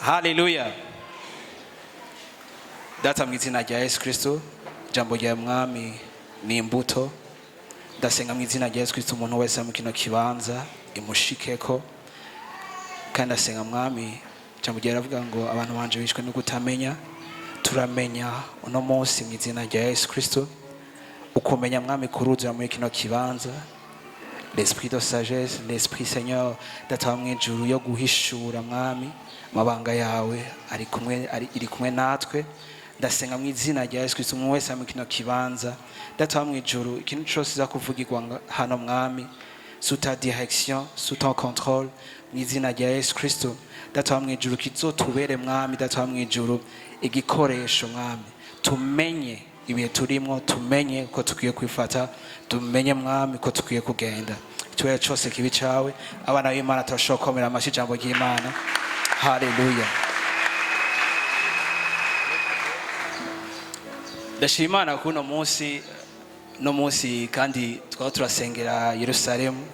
Haleluya. Data mu izina rya Yesu Kristo, jambo rya mwami ni imbuto. Ndasenga mu izina rya Yesu Kristo umuntu wese mu kino kibanza imushikeko. Kandi ndasenga mwami, jambo rya ravuga ngo abantu banje bishwe no kutamenya, turamenya uno munsi mu izina rya Yesu Kristo. Ukumenya mwami kuruzura muri kino kibanza. L'esprit de sagesse, l'esprit Seigneur data mu ijuru yo guhishura mwami mabanga yawe iri kumwe natwe. Ndasenga mu izina rya Yesu Kristo umuntu wese mu kino kibanza data mu ijuru ikintu cyose za kuvugirwa hano mwami sous ta direction, sous ton contrôle mu izina rya Yesu Kristo. Data mu ijuru kizotubere mwami, data mu ijuru igikoresho mwami, tumenye ibihe turimo, tumenye ko tukwiye kwifata, tumenye mwami ko tukwiye kugenda. Ikibazo cyose kibi cawe, abana b'Imana turashokomera amashi jambo ry'Imana. Haleluya. Ndashima Imana kuno munsi, no munsi kandi twaba turasengera Yerusalemu.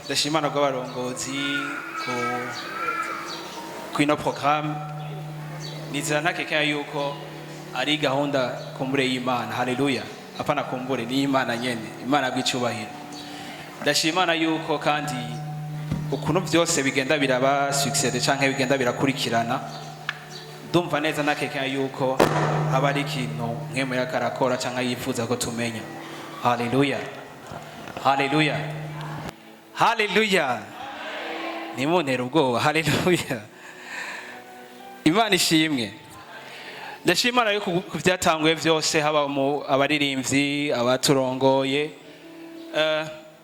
Ndashima Imana bw'abarongozi ku ino programme. Nizera ntakekea yuko ari gahunda kumbure y'Imana. Haleluya. Apana kumbure ni Imana nyene, Imana bw'icubahiro. Ndashima Imana yuko kandi ukuntu byose bigenda biraba succès canke bigenda birakurikirana. Ndumva neza ntakekea yuko haba ari ikintu nk'emwe yakarakora canke yifuza ko tumenya. Haleluya. Haleluya. Haleluya. Nimunera ubwoba. Haleluya. Imana ishimwe. Ndashimana yuko kuvyatanguye vyose, haba mu abaririmbyi abaturongoye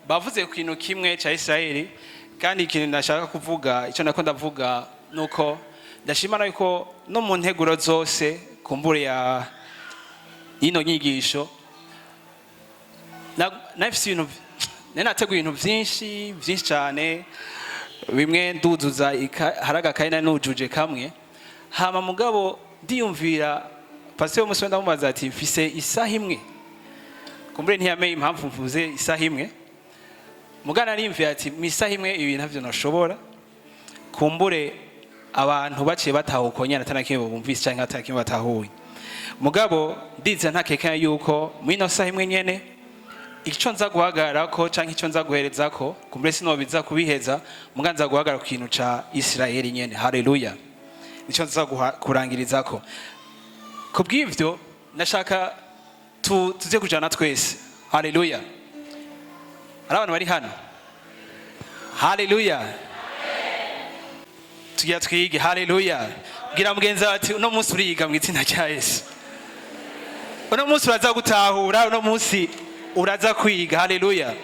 bavuze ku kintu kimwe ca Israeli. Kandi ikintu ndashaka kuvuga, ico nako ndavuga nuko ndashimana yuko no mu nteguro zose kumbure ya ino nyigisho nafise ibintu nenateguye ibintu vyinshi cyane, bimwe nduzuza haraga kaina nujuje kamwe. Hama mugabo ndiyumvira pasteur umusore ndamubaza ati mfise isaha imwe, kumbure ntiyamenye impamvu mvuze isaha imwe. Mugana arimvira ati misaha imwe ibi ntavyo nashobora, kumbure abantu baciye batahukonyana atanakimwe bumvise canke atanakimwe batahuye. Mugabo ndiza ntakekanya yuko mwino saha imwe nyene ico nza guhagararako canke ico nza guherezako kumbure sinobiza kubiheza, muganza guhagarara ku kintu ca Israeli nyene. Haleluya. Nico nza kurangirizako. Kubw'ivyo ndashaka tuze kujana twese. Haleluya. Abantu bari hano. Haleluya. Tugiye twige. Haleluya. Gira mugenza ati uno munsi uriga mu izina rya Yesu. Uno munsi uraza gutahura, uno munsi uraza kwiga. Haleluya.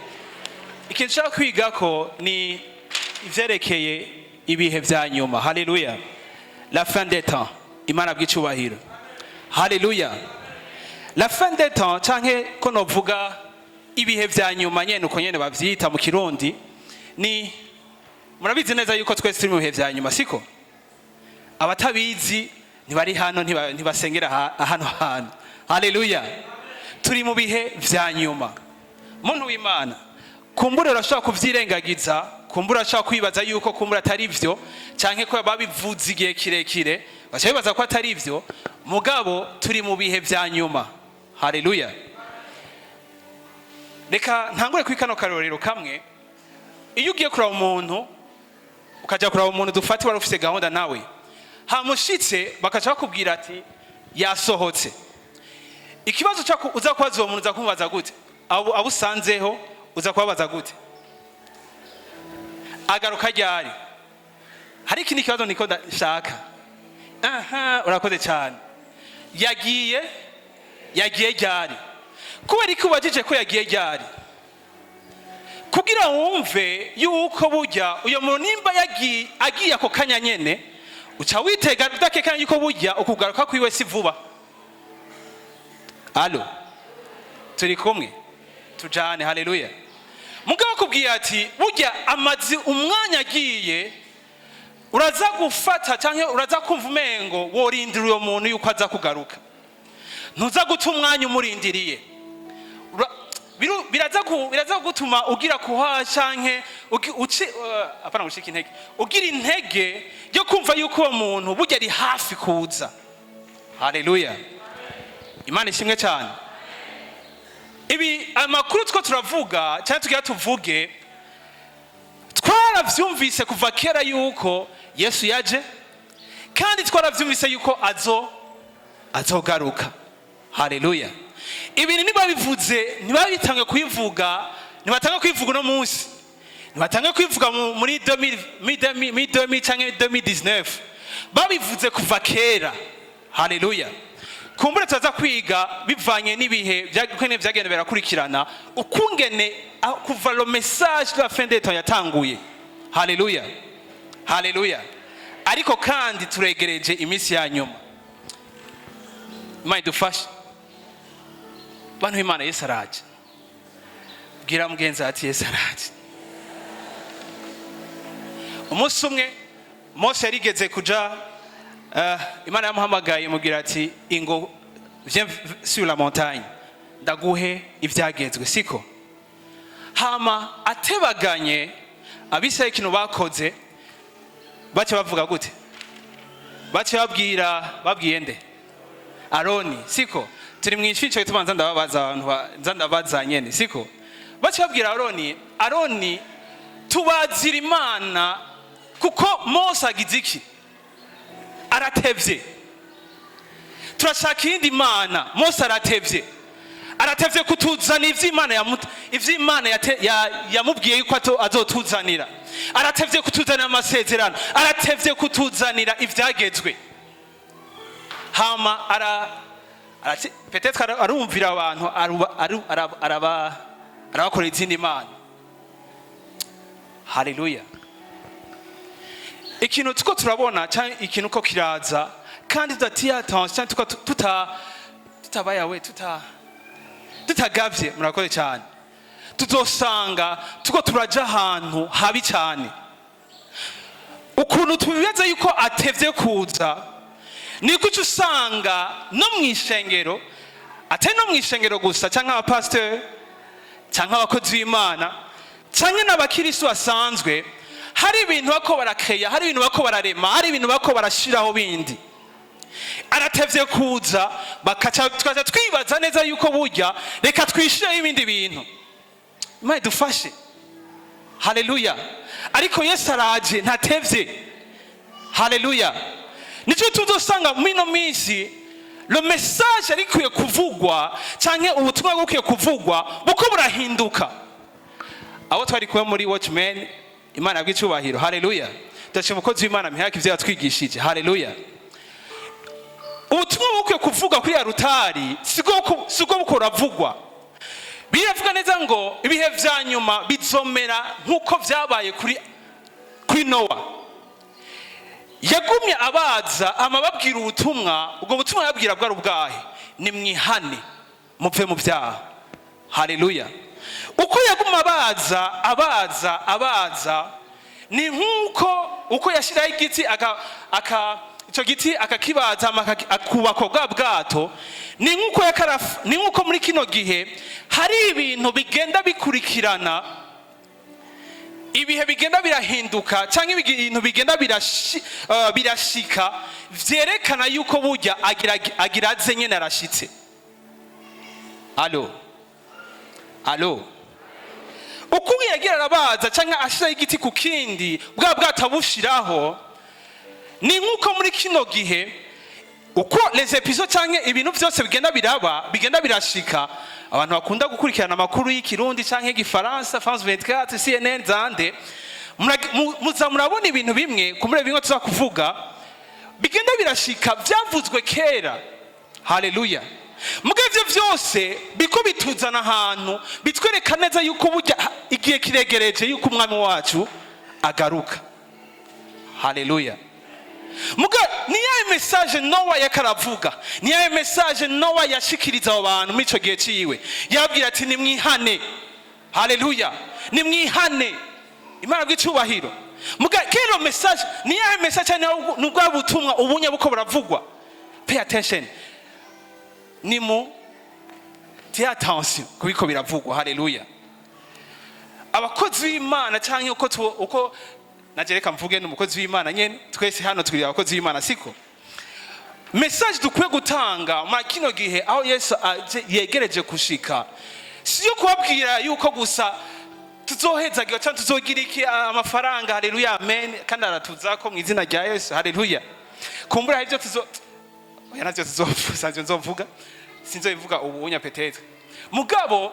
Ikintu cyo kwiga ko ni ivyerekeye ibihe vya nyuma. Haleluya. La fin des temps. Imana bw'icubahiro. Haleluya. La fin des temps canke ko novuga ibihe vya nyuma nyene uko nyene bavyita mu Kirundi, ni murabizi neza yuko twese turi mu bihe vya nyuma, siko? Abatabizi ntibari hano, ntibasengera hano hano. Haleluya. Turi mu bihe vya nyuma. Muntu w'Imana, kumbura urashaka kuvyirengagiza, kumbura urashaka kwibaza yuko kumbura atari ivyo canke ko babivuze igihe kirekire, bacabibaza ko atari ivyo. Mugabo turi mu bihe vya nyuma. Haleluya. Reka ntangure kwikano karorero kamwe. Iyo ugiye kuraba umuntu, ukaja kuraba umuntu dufate wari ufise gahunda nawe, hamushitse bakaca bakubwira ati yasohotse. Ikibazo cyako uza kwaza uwo muntu uza kumubaza gute? Abusanzeho uza kubabaza gute? Agaruka ryari? Hari ikindi kibazo niko ndashaka. Urakoze cyane. Yagiye ryari? Kubera ko wajije ko yagiye ryari? Kugira wumve yuko burya uyo muntu nimba agiye ako kanya nyene, uca witega udakekanya yuko burya ukugaruka kwiwe si vuba. Allo. Turi kumwe. Tujane. Haleluya. Mugabo kubwiye ati burya amazi umwanya agiye, uraza gufata canke uraza kumva umengo worindira uyo muntu yuko aza kugaruka. Ntuza guta umwanya umurindiriye. Biraza gutuma ugira kuhaha canke apana gushika intege, ugira intege yo kumva yuko uwo muntu burya ari hafi kuza. Haleluya, Imana ishimwe cyane. Ibi amakuru two turavuga cyane tugira tuvuge, twaravyumvise kuva kera yuko Yesu yaje, kandi twaravyumvise yuko azogaruka. Haleluya. Ibintu niba bivuze ntibabitange kubivuga, ntibatanga kwivuga no munsi, ntibatanga kwivuga muri 2020 cyangwa 2019, babivuze kuva kera. Haleluya. Kumbure tuza kwiga bivanye n'ibihe byakene byagenda birakurikirana ukungene kuva le message de la fin des temps yatanguye. Haleluya, haleluya. Ariko kandi turegereje iminsi ya nyuma. Imana idufashe. Bantu b'Imana, Yesu araje. Bwira mugenzi ati Yesu araje. Umunsi umwe Mose yarigeze kuja, Imana yamuhamagaye mubwira ati ingo viens sur la montagne, ndaguhe ivyagezwe, siko? Hama atebaganye abisiraye ikintu bakoze, bace bavuga gute? Bace babwiye nde? Aroni, siko? Turi mwishwico tubanza ndababaza abantu ndabaza nyene, siko? Bace babwira Aroni tubazira Imana kuko Mose agize iki? Aratevye. Turashaka iyindi Mana. Mose aratevye kutuzana ivy'Imana yamubwiye yuko azotuzanira. Aratevye kutuzanira amasezerano, aratevye kutuzanira ivyagezwe. Hama peut-être arumvira abantu arabakorera izindi Mana. Haleluya. Ikintu tuko turabona cyane, ikintu ko kiraza kandi tudatiya attention, tutabayawe tutagavye, murakoze cyane, tutosanga tuko turaja ahantu habi cyane. Ukuntu tubibaza yuko atevye kuza, niko usanga no mwishengero, atari no mwishengero gusa cyangwa abapasteur cyangwa abakozi b'Imana cyangwa n'abakristo basanzwe, hari ibintu bako barakeya, hari ibintu bako bararema, hari ibintu bako barashiraho bindi. Aratevye kuza, tukaza twibaza neza yuko burya reka twishireho ibindi bintu. Imana idufashe. Haleluya. Ariko Yesu araje ntatevye. Haleluya. Nico tuzosanga mino minsi le message arikuye kuvugwa canke ubutumwa bukwiye kuvugwa buko burahinduka. Abo twari kuba muri Watchmen, Imana bw'icubahiro. Haleluya. Ndashima umukozi w'Imana mihaka ivyo yatwigishije. Haleluya. Ubutumwa bukwiye kuvuga kuri ya rutari sigo bukora vugwa. Biravuga neza ngo ibihe vya nyuma bizomera nkuko vyabaye kuri Nowa. Yagumye abaza amababwira ubutumwa, ubwo butumwa yabwira bwari ubwahe? Ni mwihane mupfe mu byaha. Haleluya. Uko yaguma abaza ni uko yashiraho igiti ico giti akakibaza akubako bwa bwato, ni nkuko muri kino gihe hari ibintu bigenda bikurikirana, ibihe bigenda birahinduka cyangwa ibintu bigenda birashika vyerekana yuko burya agiraze nyene arashitse. Alo. Uko yagira arabaza cyangwa ashiraho igiti ku kindi bwa bwatabushiraho, ni nkuko muri kino gihe uko les episodes cyangwa ibintu byose bigenda birashika, abantu bakunda gukurikirana amakuru y'ikirundi cyangwa igifaransa, France 24, CNN zande, murabona ibintu bimwe kumure bimwe tuzakuvuga bigenda birashika byavuzwe kera. Haleluya. Mugavyo byose biko bituzana ahantu bitwereka neza yuko burya igihe kiregereje yuko umwami wacu agaruka. Haleluya. Ni ya message Nowa yakaravuga, ni ya message Nowa yashikiriza abo bantu mico gihe ciwe, yabwira ati ni mwihane. Haleluya. Ni mwihane. Imana bw'icubahiro. Kero message ni ya message nubwo butumwa ubunye buko buravugwa. Pay attention. Tia attention kubiko biravugwa. Haleluya. abakozi b'Imana cyangwa uko nagereka mvuge n'umukozi w'Imana nyene, twese hano turi abakozi b'Imana siko? Message dukwiye gutanga muri kino gihe aho Yesu yegereje kushika, siyo kubabwira yuko gusa tuzohezagira cyangwa tuzogira iki amafaranga, haleluya amen, kandi aratuzako mu izina rya Yesu, haleluya. Kumbura hari byo oya navyo tuzovuga, sinzobivuga ubu unya petete. Mugabo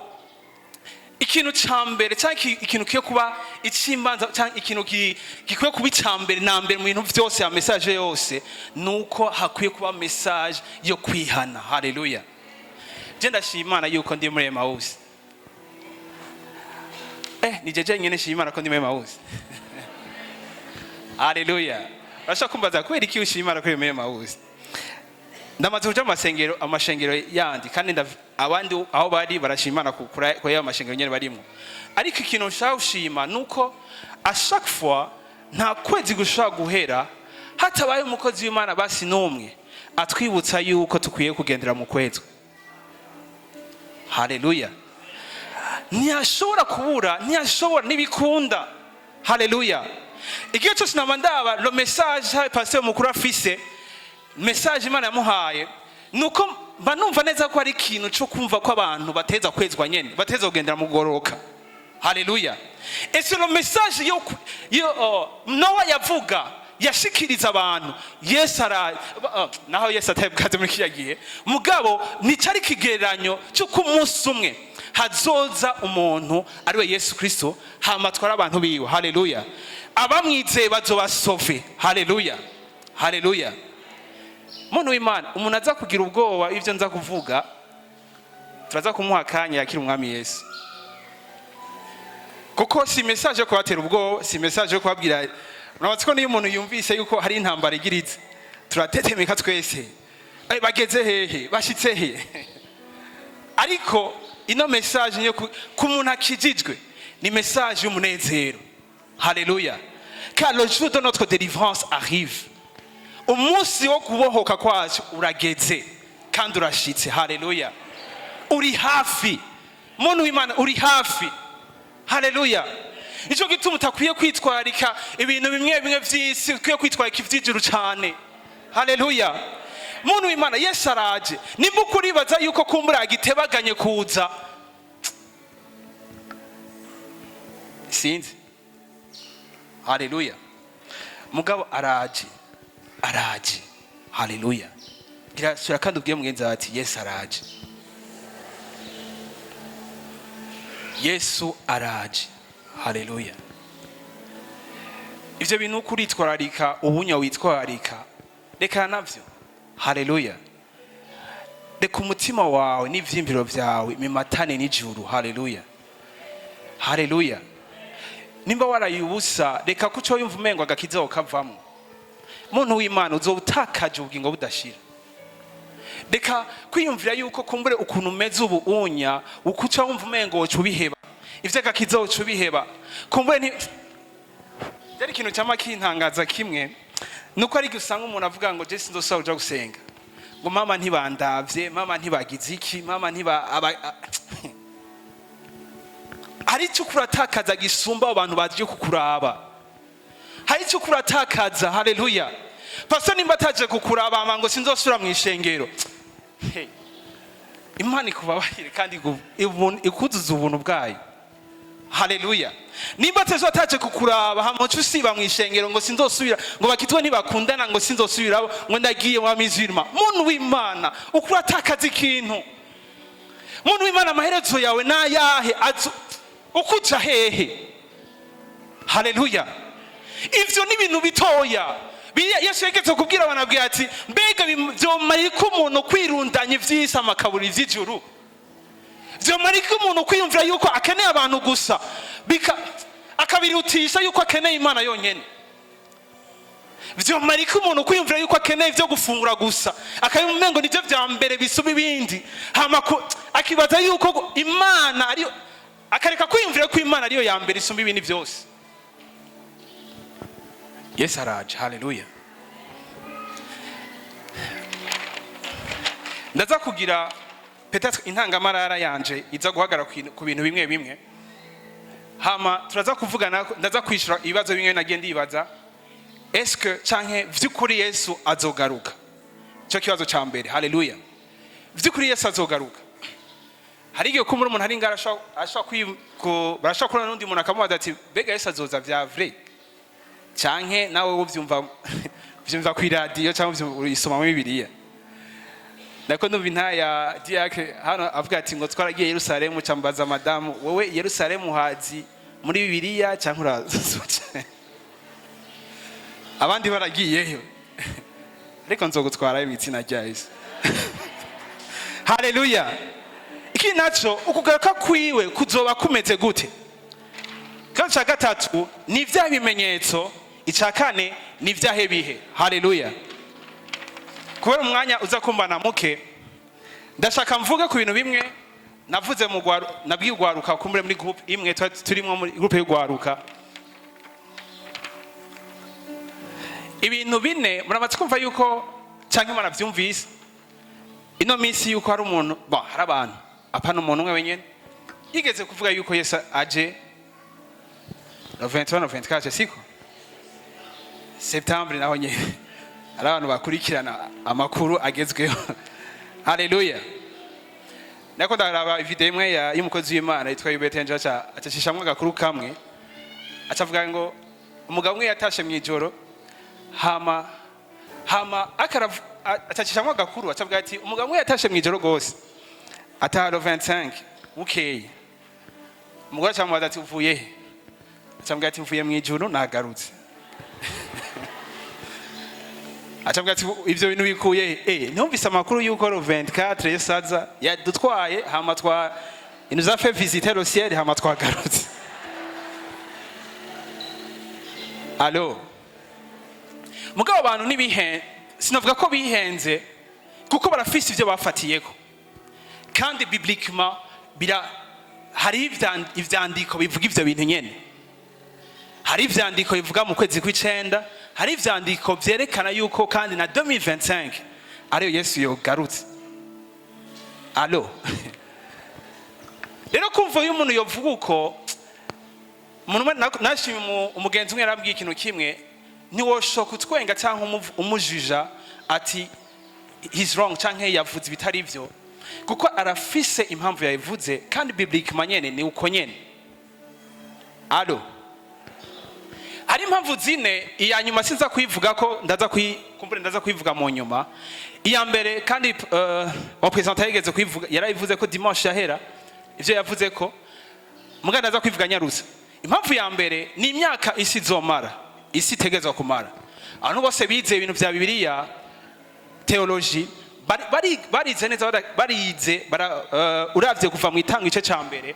ikintu cyambere cyangwa ikintu kiyo kuba icimbanza cyangwa ikintu gikwiye kuba icambere nambere mu bintu byose ya message yose, nuko hakwiye kuba message yo kwihana, haleluya. Je ndashima Imana yuko ndi muri Emmaus. Ni jeje nyene shima Imana ko ndi muri Emmaus. Haleluya. Urashaka kumbaza kwera iki ushima Imana ko ndi muri Emmaus? Ndamaze kuja amashengero yandi kandi abandi aho bari barashima Imana ko ya mashengero nyene barimo. Ariko ikintu nshaka ushima nuko a chaque fois nta kwezi gushaka guhera hatabaye umukozi w'Imana basi numwe atwibutsa yuko tukwiye kugendera mu kwezi. Haleluya. Ntiyashobora kubura, ntiyashobora nibikunda. Haleluya. Igihe cyose namandaba le message pasteur mukuru afise, message Imana yamuhaye nuko mba numva neza ko ari ikintu cyo kumva ko abantu bateza kwezwa nyene, bateza kugendera mu goroka. Haleluya. Ese le message yo Nowa yavuga yashikiriza abantu, Yesu naho Yesu atabwaze muri kiya gihe, mugabo ni cyari kigereranyo cyo ku munsi umwe hazoza umuntu ariwe Yesu Kristo hamatwara abantu biwe. Haleluya. Abamwizeye bazobasove. Haleluya. Haleluya. Muntu w'Imana, umuntu aza kugira ubwoba ivyo nza kuvuga, turaza kumuha kanya yakira umwami Yesu. Kuko si message yo kubatera ubwoba, si message yo kubabwira. Murabatse ko niyo umuntu yumvise yuko hari intambara igirize, turatetemeka twese. Bageze hehe, bashitse he. Ariko ino message yo ku muntu akijijwe ni message y'umunezero. Haleluya. Car le jour de notre délivrance arrive. Umunsi wo kubohoka kwacu urageze kandi urashitse. Haleluya. Uri hafi. Muntu w'Imana uri hafi. Haleluya. Ico gituma utakwiye kwitwarika ibintu bimwe bimwe vy'isi, ukwiye kwitwarika ivy'ijuru cyane. Haleluya. Muntu w'Imana, Yesu araje. Nimba ukuribaza yuko kumbura agitebaganye kuza, sinzi. Haleluya. Mugabo araje. Araje. Haleluya. Gira kandi ubwiye mugenzi ati Yesu araje. Yesu araje. Haleluya. Ivyo bintu kuritwararika, ubunya witwararika, reka navyo. Haleluya. Reka umutima wawe n'ivyimbiro vyawe mimatane n'ijuru. Haleluya. Haleluya. Nimba warayubusa, reka kuco yumva umengo agakiza ukavamo. Muntu w'Imana uzobutakaje ubugingo budashira. Reka kwiyumvira yuko kumbure ukuntu umeze ubu unya, ukuca wumva umengo wocu biheba. Ivyo agakiza wocu biheba. Kumbure ni yari ikintu cyama kintangaza kimwe, nuko ari gusanga umuntu avuga ngo je sinzosaba uja gusenga. Ngo mama ntibandavye, mama ntibagize iki, mama hari cyo kuratakaza gisumba abantu baje kukuraba. Hari cyo kuratakaza. Haleluya. Pastor nimba ataje kukuraba ngo sinzosura mu ishengero. Imana ikubabahire kandi ikuzuza ubuntu bwayo. Haleluya. Nimba ataje kukuraba hamucu usiba mu ishengero ngo sinzosubira, ngo bakitwe ntibakundana ngo sinzosubira ngo ndagiye wa mizirima. Muntu w'Imana, ukuratakaza ikintu. Muntu w'Imana, amaherezo yawe nayahe? Ukuca hehe? Haleluya. Ivyo ni ibintu bitoya. Yesu yegetse kubwira abantu ati mbega vyomarika umuntu kwirundanya ivy'isi amakaburi vy'ijuru. Vyomarika umuntu kwiyumvira yuko akeneye abantu gusa, akabirutisha yuko akeneye Imana yonyene. Vyomarika umuntu kwiyumvira yuko akeneye ivyo gufungura gusa, akabimengo nivyo vya mbere bisuba ibindi, akibaza yuko Imana ariyo, akareka kwiyumvira ko Imana ariyo ya mbere isumba ibindi byose. Yesu araje. Haleluya. Ndaza kugira peut-être intangamarara yanje iza guhagara ku bintu bimwe bimwe. hama turaza kuvugana, ndaza kwishura ibibazo bimwe nagiye ndibaza. Eske canke vy'ukuri Yesu azogaruka? Cyo kibazo ca mbere. Haleluya. Vy'ukuri Yesu azogaruka? Hari igihe kumuri umuntu hari ngara barashaka kurana n'undi muntu akamubaza ati bega Yesu azoza vya vrai? Canke nawe uvyumva vyumva ku radio canke uyisoma mu Bibiliya? Nako ndumva intaya Diake hano avuga ati ngo twaragiye Yerusalemu, cambaza madamu, wowe Yerusalemu hazi muri Bibiliya canke urazoca? Abandi baragiyeyo. Ariko nzogutwara imitsina rya Yesu. Haleluya. Iki naco ukugaruka kwiwe kuzoba kumeze gute? Kandi ca gatatu ni vya bimenyetso, ica kane ni vyahe bihe. Haleluya. Kubera umwanya uza kumbana muke, ndashaka mvuge ku bintu bimwe navuze mu nabwiye ugwaruka kumure muri group imwe turimo muri group y'ugwaruka. Ibintu bine muramaze kumva yuko canke muravyumvise ino minsi yuko hari umuntu hari abantu apana umuntu umwe wenyene yigeze kuvuga yuko Yesu aje le 21 au 24 siko Septembre naho nyene ari abantu bakurikirana amakuru agezweho. Haleluya. Nako ndaraba video imwe y'umukozi w'Imana yitwa Yubete Njacha acacishamwe agakuru kamwe acavuga ngo umugabo umwe yatashe mwijoro hama atacishamwe agakuru acavuga ati umugabo umwe yatashe mwijoro gose atahalo 25 ukeye. Umugore acamubaza ati uvuye he? Acavuga ati mvuye mwijoro nagarutse. Acavuga ati ivyo bintu bikuye he? Numvise amakuru yuko le 24 Yesaza yadutwaye hama il nous a fait visiter le ciel hama twagarutse. Allo. Mugabo abantu nibihenze, sinavuga ko bihenze kuko barafise ivyo bafatiyeko. Kandi bibliquement hari ivyandiko bivuga ivyo bintu nyene. Hari ivyandiko bivuga mu kwezi kw'icenda, hari ivyandiko vyerekana yuko kandi na 2025 ariyo Yesu yogarutse. Allo. Rero kumva uyu muntu yovuga uko umuntu nashimye umugenzi umwe yarambwiye ikintu kimwe, ntiwoshoka utwenga cyangwa umujija ati he's wrong canke yavuze bitari ivyo kuko arafise impamvu yayivuze kandi biblique manyene ni uko nyene. Allo. Hari impamvu zine, iya nyuma sinza kuyivuga ko ndaza kuyivuga mu nyuma. Iya mbere kandi representant yigeze kuyivuga yarayivuze ko dimanche yahera ivyo yavuze ko muganda ndaza kuyivuga nyarusa. Impamvu ya mbere ni imyaka isi zomara, isi tegezwa kumara. Abantu bose bize ibintu vya Bibiliya, theology, barize neza uravye kuva mu itango ice ca mbere.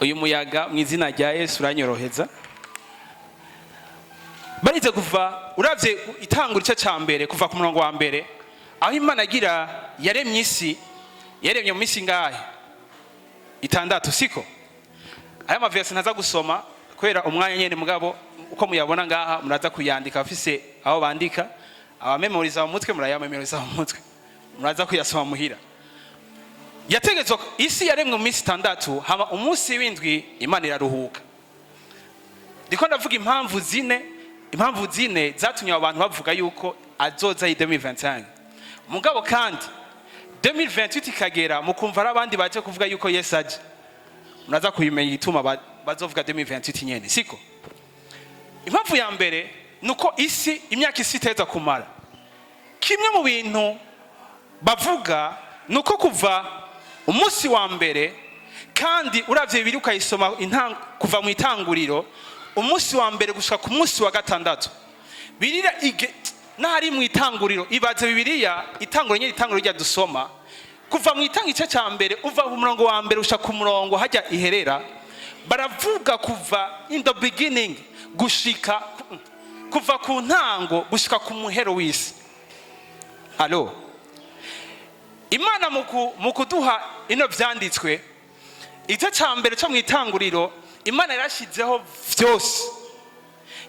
Uyu muyaga mu izina rya Yesu uranyoroheza. Barize kuva uravye itango ice ca mbere kuva ku murongo wa mbere aho Imana agira yaremye isi, yaremye mu misi ngahe? 6 siko? Aya maverse ntaza gusoma kwera umwanya nyene mugabo uko muyabona ngaha muraza kuyandika afise aho bandika abamemoriza mu mutwe murayamemoriza mu mutwe muraza kuyasoma muhira. Yategetswe isi yaremwe mu minsi 6 hama umunsi w'indwi Imana iraruhuka. Ndiko ndavuga impamvu zine zatumye abantu bavuga yuko azoza 2025. Mugabo kandi 2028 ikagera mukumva arabandi baje kuvuga yuko Yesu aje. Muraza kuyimenya ituma bazovuga 2028 nyene siko? Impamvu ya mbere nuko imyaka isi iteza kumara. Kimwe mu bintu bavuga nuko kuva umunsi wa mbere kandi uravye Bibiliya ukayisoma kuva mu itanguriro umunsi wa mbere gushika ku munsi wa gatandatu Bibiliya nari mu itanguriro ibaze Bibiliya itanguriro rya dusoma kuva mu itangice ca mbere uva ku murongo wa mbere ushaka ku murongo hajya iherera baravuga kuva in the beginning gushika kuva ku ntango gushika ku muhero w'isi. Allo. Imana mu kuduha ino vyanditswe icyo ca mbere cyo mu itanguriro Imana yarashizeho vyose.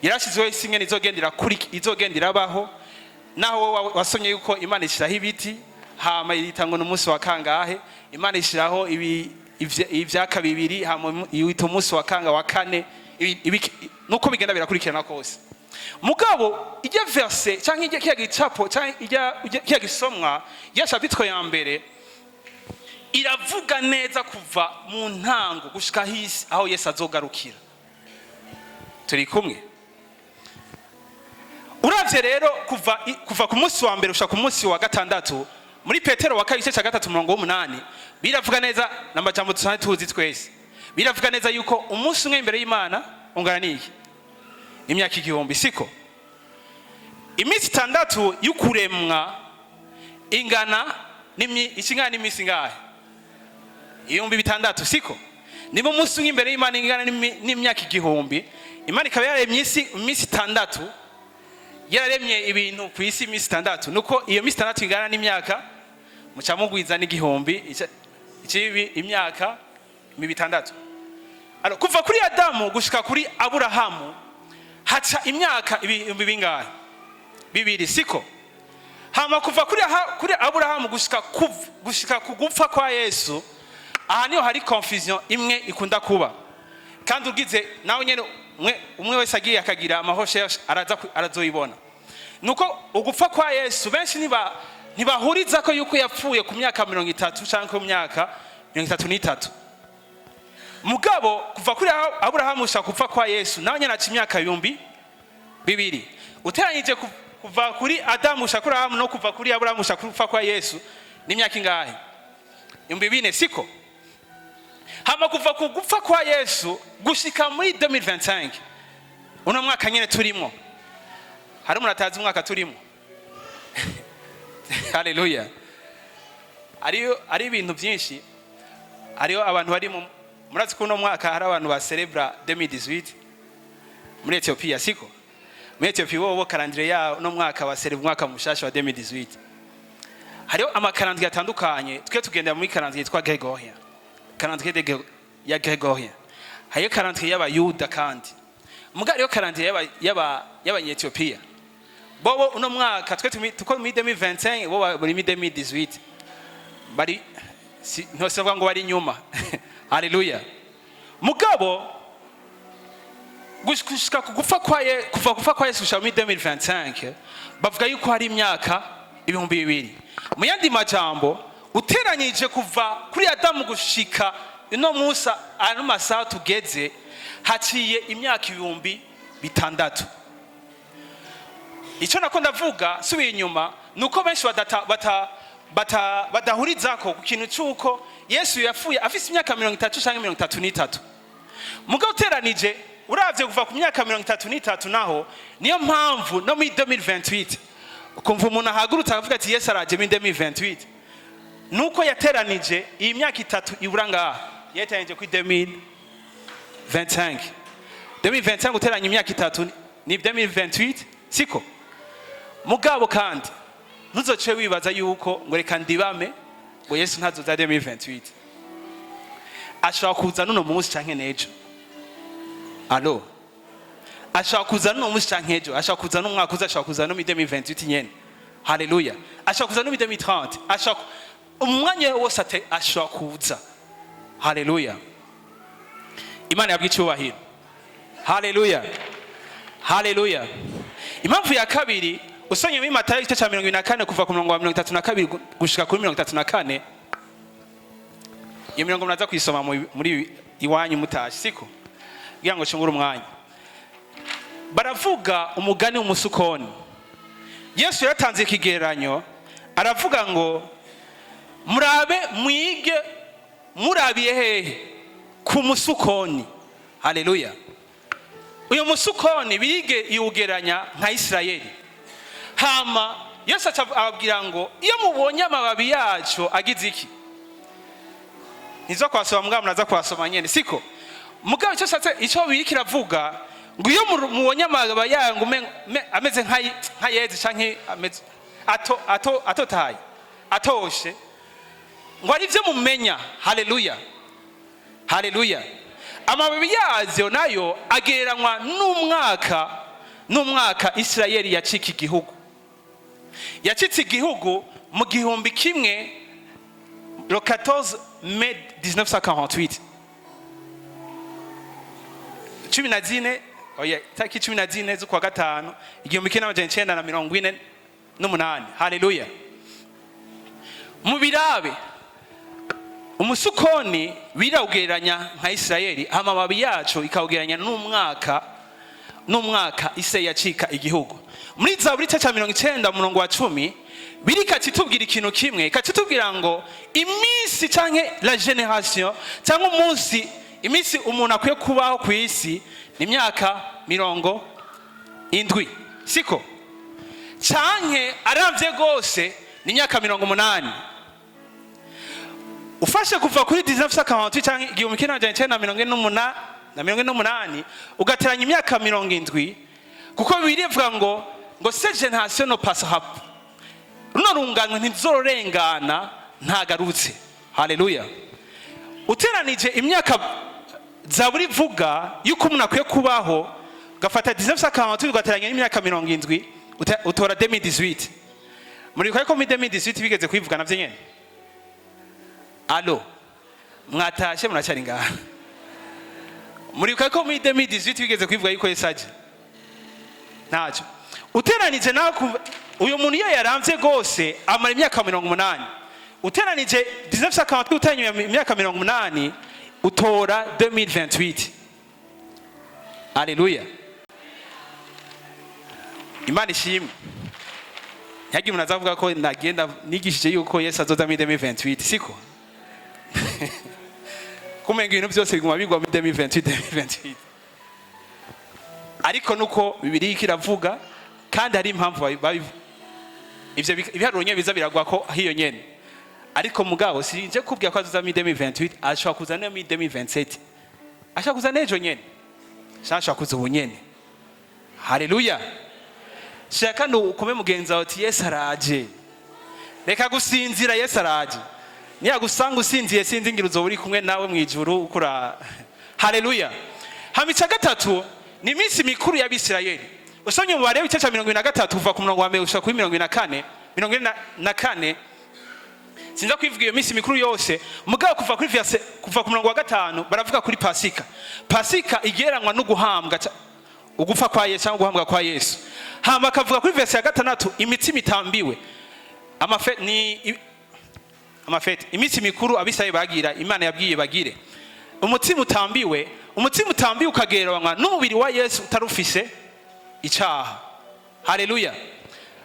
Yarashizeho isi ngene izogendera baho naho wasomye yuko Imana ishiraho ibiti hama iritanga n'umunsi wa kangahe Imana ishiraho ivyaka bibiri yita umunsi wa kanga wa kane nuko bigenda birakurikirana kose. Mugabo ijya verse cyangwa ijya kiya gicapo cyangwa ijya gisomwa ya chapitre ya mbere iravuga neza kuva mu ntango gushika hisi aho Yesu azogarukira. Turi kumwe? Uravye rero kuva ku munsi wa mbere ushaka ku munsi wa gatandatu muri Petero wa kabiri cya 3:8 biravuga neza n'amajambo tuzi twese. Biravuga neza yuko umunsi umwe imbere y'Imana ungana n'iki? Imyaka 1000, siko? Iminsi 6 y'ukuremwa ingana ikingana n'iminsi ngahe? 6,000, siko? Nibo umunsi umwe imbere y'Imana ingana n'imyaka 1000. Imana ikaba yaremye iminsi 6, yaremye ibintu ku isi iminsi 6. Nuko iyo minsi 6 ingana n'imyaka muca mugwiza n'1000 ikibi imyaka 600. Alors kuva kuri Adamu gushika kuri Aburahamu haca imyaka ibihumbi bingahe? 2, siko? Hama kuva kuri Aburahamu gushika kugupfa kwa Yesu, aha niho hari confusion imwe ikunda kuba. Kandi ugize nawe nyene umwe wese agiye akagira amahoshe arazoyibona. Nuko ugupfa kwa Yesu benshi ntibahuriza ko yuko yapfuye ku myaka 30 cyangwa ku myaka 33. Mugabo kuva kuri Aburahamu ushaka kupfa kwa Yesu nawe nyene aca imyaka 2,000. Uteranyije kuva kuri Adamu ushaka kuri Aburahamu no kuva kuri Aburahamu ushaka kupfa kwa Yesu ni imyaka ingahe? 4,000, siko? Hama kuva kugupfa kwa Yesu gushika muri 2025 uno mwaka nyene turimo. Hari muratazi umwaka turimo? Haleluya. Ari ibintu byinshi. Ariyo abantu bari murazi ko uno mwaka hari abantu ba celebra 2018 muri Ethiopia, siko? Muri Ethiopia bo calendrier ya no mwaka ba celebra mwaka mushasha wa 2018. Hariyo amakalendrier atandukanye twe tugendera muri calendrier twa Gregorian. Calendrier ya Gregorian. Hariyo calendrier y'abayuda kandi. Muga ariyo calendrier y'abanyethiopia. Bobo uno mwaka twe tuko muri 2025 bo bari muri 2018. Bari ntosanga ngo bari nyuma. Haleluya. Mugabo gushika kuva kufa kwa Yesu muri 2025 bavuga yuko hari imyaka 2,000. Mu yandi majambo uteranyije kuva kuri Adamu gushika ino Musa ano masaha tugeze haciye imyaka 6,000. Ico nako ndavuga subiye inyuma nuko benshi badahurizako ku kintu cyuko Yesu yafuye afise imyaka 30 cyangwa 33. Muga uteranije uravye kuva ku myaka 33 naho niyo mpamvu no muri 2028 kumva umuntu ahagurutse akavuga ati Yesu araje muri 2028 nuko yateranije iyi myaka 3 ibura ngaha yateranije ku 2025. 2025 uteranye imyaka 3 ni 2028, siko? Mugabo kandi ntuzoce wibaza yuko ngo reka ndibame ngo Yesu ntazoza 2028. Ashaka kuza nuno munsi canke nejo. Allo. Ashaka kuza nuno munsi canke nejo, ashaka kuza no mwaka uza, ashaka kuza no 2028 nyene. Haleluya. Ashaka kuza no 2030, ashaka umwanya wose ate ashaka kuza. Haleluya. Imana yabwicubahiro. Haleluya. Haleluya. Impamvu ya kabiri usonye muri Matayo igice cya 24 kuva ku 32 gushika kuri 34. Iyo mirongo muraza kuyisoma muri iwanyu mutashi, siko? Kugira ngo shungure umwanya. Baravuga umugani w'umusukoni. Yesu yatanze ikigereranyo aravuga ngo murabe mwige murabiye hehe? Ku musukoni. Haleluya. Uyo musukoni birige iwugeranya nka Isirayeli. Hama Yesu ababwira ngo iyo mubonye amababi yacu agize iki? Nizo kwasoma mbwa muraza kwasoma nyene, siko? Mugabo cyo satse ico birikiravuga ngo iyo mubonye amababi yangu ameze nka yezi canke ameze atotaye atoshe ngo ari byo mumenya. Haleluya. Haleluya. Amababi yazo nayo agereranywa n'umwaka Isirayeli yacika igihugu. Yacitse igihugu mu 1000 le 14 mai 1948 tariki 14 z'ukwa gatanu 1948. Haleluya. Mu birabe umusukoni birawugereranya nka Isirayeli, amababi yacu ikawugereranya n'umwaka ise yacika igihugu. Muri Zaburi cya 90 umurongo wa 10 birika kitubwira ikintu kimwe, katubwira ngo iminsi canke la generation cyangwa iminsi umuntu akwiye kubaho ku isi ni imyaka 70, siko? Canke aravye gose ni imyaka 80. Ufashe kuva kuri 1948 canke 1948 ugateranya imyaka 70, kuko birivuga ngo cette génération ne passera pas. Runo runganwe ntizorengana ntagarutse. Haleluya. Uteranije imyaka Zaburi vuga yuko umuntu akwiye kubaho, gafata 1948 ugateranya imyaka 70, utora 2018. Muri ko muri 2018 bigeze kwivuga navyo nyene. Allo, mwatashe muracari ngaha. Muri ko muri 2018 bigeze kwivuga yuko Yesaje ntacyo. Uteranije nawe uyu muntu iyo yaramvye gose amara imyaka 80, uteranije 1948 utanyuye imyaka 80 utora 2028. Haleluya. Imana ishimwe. Yagi umuntu azavuga ko nagenda nigishije yuko Yesu azoza muri 2028, siko? Kumenga ibintu byose biguma bigwa muri 2028. Ariko nuko Bibiliya kiravuga, kandi hari impamvu ivyo ibiharuro nye biza biragwa ko hiyo nyene. Ariko mugabo sinje kubwira ko azoza muri 2028, ashaka kuzana muri 2027. Ashaka kuzana ejo nyene. Ashaka kuza ubunyene. Haleluya. Shaka ukome mugenza ati Yesu araje. Reka gusinzira, Yesu araje. Niya gusanga usinziye sinzi ngira uzoburi kumwe nawe mu ijuru ukura. Haleluya. Hamica gatatu ni iminsi mikuru y'Abisirayeli. Usomye mu Balewi 23 uva ku murongo wa 1 ushaka kuri 24. Sinza kwivuga iyo minsi mikuru yose, mugabo kuva ku murongo wa 5 baravuga kuri Pasika. Pasika igereranywa no guhambwa, ugufa kwa Yesu cyangwa guhambwa kwa Yesu. Hama akavuga kuri verse ya 6 imitsima itambiwe. Amafete iminsi mikuru Abisirayeli bagira, Imana yabwiye bagire. Umutsima utambiwe ukagereranywa n'umubiri wa Yesu utarufise icyaha. Haleluya.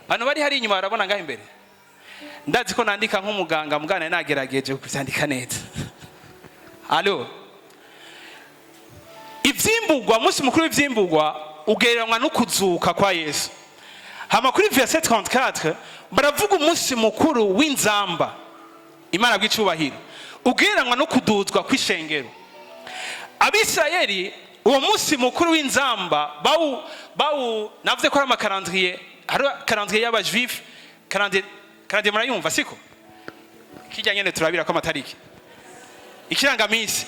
Hano bari hari inyuma barabona ngaho imbere. Ndazi ko nandika nk'umuganga, mugana nagerageje kubyandika neza. Allo. Ivyimburwa, umunsi mukuru w'ivyimburwa ugereranywa no kuzuka kwa Yesu. Hama kuri verset 34 baravuga umunsi mukuru w'inzamba, Imana bw'icubahiro, ugereranywa no kuduzwa kw'ishengero. Abisirayeli uwo munsi mukuru w'inzamba navuze ko ari amakarandriye, hari karandriye y'abajuif, karandriye murayumva siko? Kijyanye ne turabira ko amatariki. Ikirangamisi.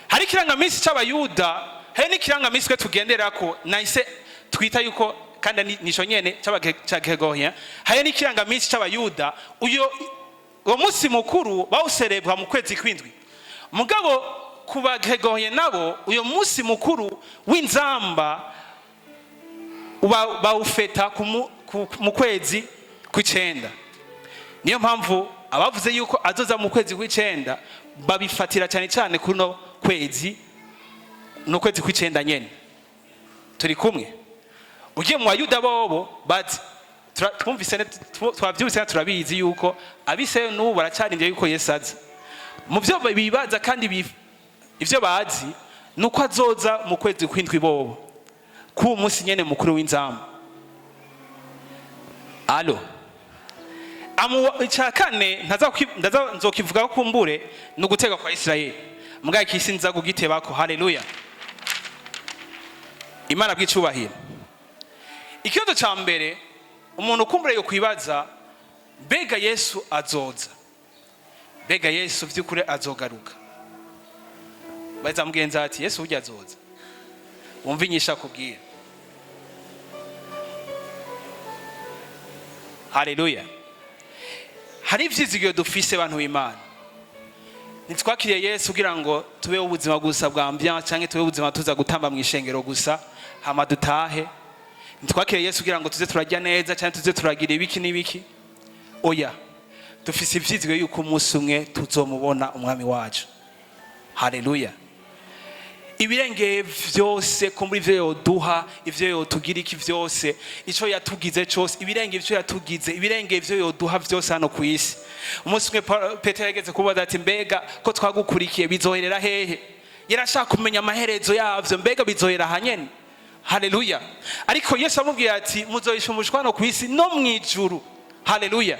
Hari ikirangamisi c'abayuda, hari n'ikirangamisi twe tugenderako nahise twita yuko kandi nisho nyene c'abagegorien. Hari n'ikirangamisi c'abayuda, uwo munsi mukuru bawuserebwa mu kwezi kw'indwi. Mugabo kubagegorien nabo uyo munsi mukuru w'inzamba bawufeta mu kwezi kw'icenda. Niyo mpamvu abavuze yuko azoza mu kwezi kw'icenda babifatira cyane cyane kuno kwezi, no kwezi kw'icenda nyene. Turi kumwe. Ugiye mu Bayuda bobo bazi twavyumvise turabizi yuko Abisirayeli n'ubu baracarinje yuko Yesu aza. Mu byo bibaza kandi ivyo bazi nuko azoza mu kwezi kw'indwi bobo, ku munsi nyene mukuru w'inzamba. Allo. Icyakane nzokivuga ko kumbure no gutega kwa Isirayeli, mugaye kisi nza kugitebako. Haleluya. Imana bw'icubahiro. Ikibazo ca mbere umuntu kumbure yo kwibaza, bega Yesu azoza, bega Yesu vy'ukuri azogaruka. Baza mugenza ati Yesu ujya azoza, wumva inyisha kubwira. Haleluya. Hari ivyizigiro dufise abantu b'Imana. ntitwakiriye Yesu kugira ngo tubeho ubuzima gusa bwa ambiance cyangwa tubeho ubuzima tuza gutamba mu ishengero gusa hama dutahe. Ntitwakiriye Yesu kugira ngo tuze turajya neza cyangwa tuze turagira ibiki n'ibiki. Oya, dufise ivyizigiro yuko umunsi umwe tuzomubona umwami wacu. Haleluya. Ibirenge vyose ko muri vyo yoduha, ivyo yotugira iki vyose, ico yatugize cyose, ibirenge ivyo yatugize, ibirenge ivyo yoduha vyose hano ku isi. Umunsi umwe Petero yageze kubaza ati mbega ko twagukurikiye bizoherera hehe? Yarashaka kumenya amaherezo yavyo, mbega bizohera hanyene. Haleluya. Ariko Yesu amubwiye ati muzohisha umushwano ku isi no mwijuru. Haleluya.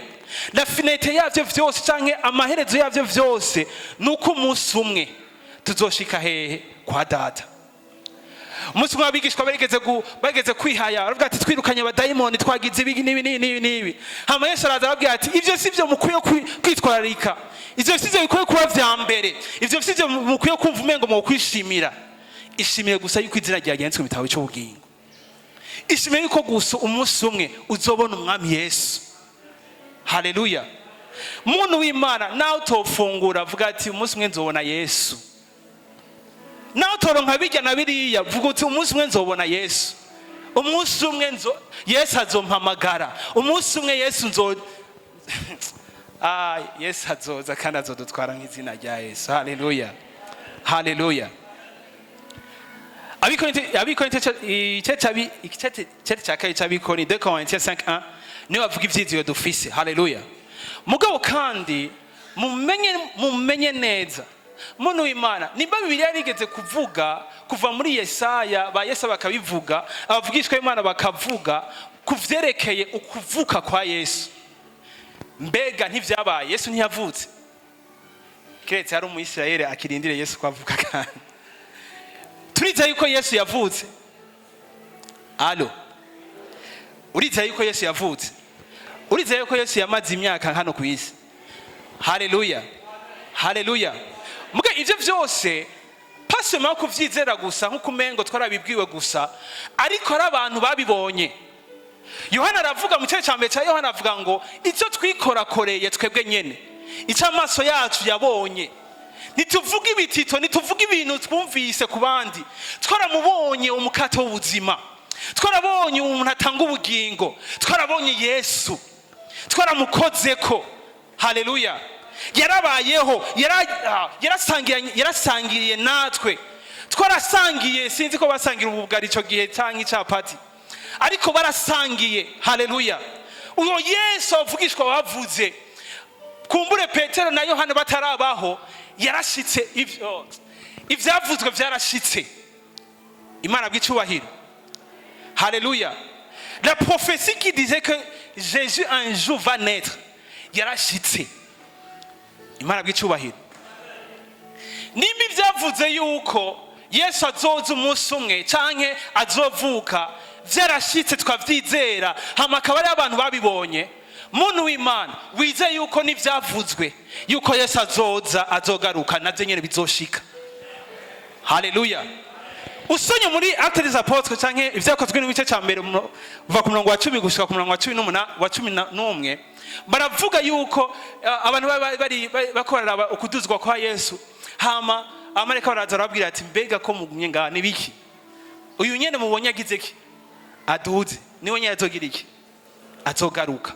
La finalité yavyo vyose canke amaherezo yavyo vyose nuko umunsi umwe tuzoshika hehe? Kwa data. Umunsi umwe abigishwa bageze kwihaya baravuga ati twirukanye abadayimoni twagize ibi nibi. Hama Yesu araza arababwira ati ivyo sivyo mukwiye kwitwararika, ivyo sivyo bikwiye kuba vya mbere, ivyo sivyo mukwiye kumva umengo mu kwishimira. Ishimiye gusa yuko izina ryagenzwe mu bitabo cy'ubugingo. Ishimiye yuko gusa umunsi umwe uzobona umwami Yesu. Haleluya. Muntu w'Imana nawe utofungura avuga ati umunsi umwe nzobona Yesu. Nawe utoronka bijya na biriya vuga uti umunsi umwe nzobona Yesu. Umunsi umwe Yesu azompamagara. Umunsi umwe Yesu Yesu azoza kandi azodutwara nk'izina rya Yesu. Haleluya. Haleluya. Abikorinte cya kabiri cy'Abikorinte 2 Corinthiens 5:1 niwe bavuga ivyizigiro dufise. Haleluya. Mugabo kandi mumenye neza muntu w'Imana nimba Bibiliya yarigeze kuvuga kuva muri Yesaya ba Yesu bakabivuga abavugishwa Imana bakavuga kuvyerekeye ukuvuka kwa Yesu. Mbega ntivyabaye Yesu ntiyavutse kiretse hari umuyisirayeli akirindire Yesu kwavuka kandi turiza yuko Yesu yavutse. Alo, uriza yuko Yesu yavutse? Uriza yuko Yesu yamaze imyaka hano ku isi? Haleluya. Haleluya. Muga ivyo vyose pasema kuvyizera gusa nkuko umengo twarabibwiwe gusa, ariko ari abantu babibonye. Yohana aravuga mu cyo cyambere cya Yohana avuga ngo icyo twikorakoreye twebwe nyene, icyo amaso yacu yabonye. Nituvuga ibitito, nituvuga ibintu twumvise ku bandi. Twaramubonye umukato w'ubuzima. Twarabonye umuntu atanga ubugingo. Twarabonye Yesu. Twaramukozeko. Haleluya. Yarabayeho, yarasangiriye natwe. Twarasangiye, sinzi ko basangira ubugari ico gihe cyangwa icapati. Ariko barasangiye. Haleluya. Uyo Yesu avugishwa bavuze. Kumbure Petero na Yohana batarabaho yarashitse ivyavuzwe vyarashitse. Imana bw'icubahiro. Haleluya. La prophétie qui disait que Jésus un jour va naître yarashitse. Imana bw'icubahiro. Nimba ivyavuze yuko Yesu azoza umunsi umwe canke azovuka vyarashitse twavyizera hama akaba ari abantu babibonye. Muntu w'Imana wize yuko nivyavuzwe yuko Yesu azogaruka navyo nyene bizoshika. Haleluya. Usonye muri Actes des Apôtres canke ivyakozwe n'ibice ca mbere uva ku murongo wa 10 gushika ku murongo wa 11 baravuga yuko abantu bari bakorera ukuduzwa kwa Yesu. Hama amareka baraza barabwira ati mbega ko mugumye ngaha nibiki? Uyu nyene mubonye agize ki? Aduze. Niwe nyene azogira iki? Azogaruka.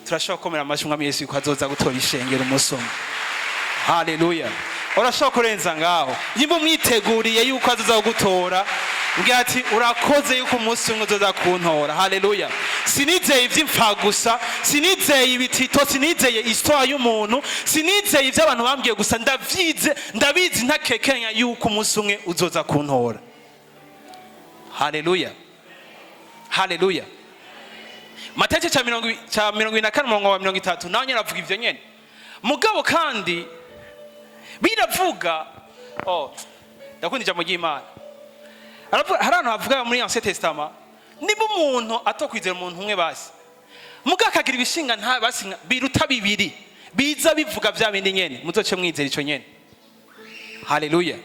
Turashobora komera amashyi umwami Yesu yuko azoza gutora ishengero umunsi umwe. Haleluya. Urashobora kurenza ngaho. Nimba mwiteguriye yuko azoza gutora, mbwira ati urakoze yuko umunsi umwe uzoza kuntora. Haleluya. Sinizeye ivy'imfa gusa, sinizeye ibitito, sinizeye histoire y'umuntu, sinizeye ivy'abantu bambwiye gusa, ndabizi ntakekenya yuko umunsi umwe uzoza kuntora. Haleluya. Haleluya. Mateke cha 24:30 nawe nyaravuga ivyo nyene. Mugabo kandi biravuga ndakunda ijambo ry'Imana. Harano havuga muri Ancien Testament niba umuntu atokwizera umuntu umwe basi. Muga akagira ibishinga nta basi biruta bibiri. Biza bivuga vya bindi nyene muzoce mwizera ico nyene. Haleluya.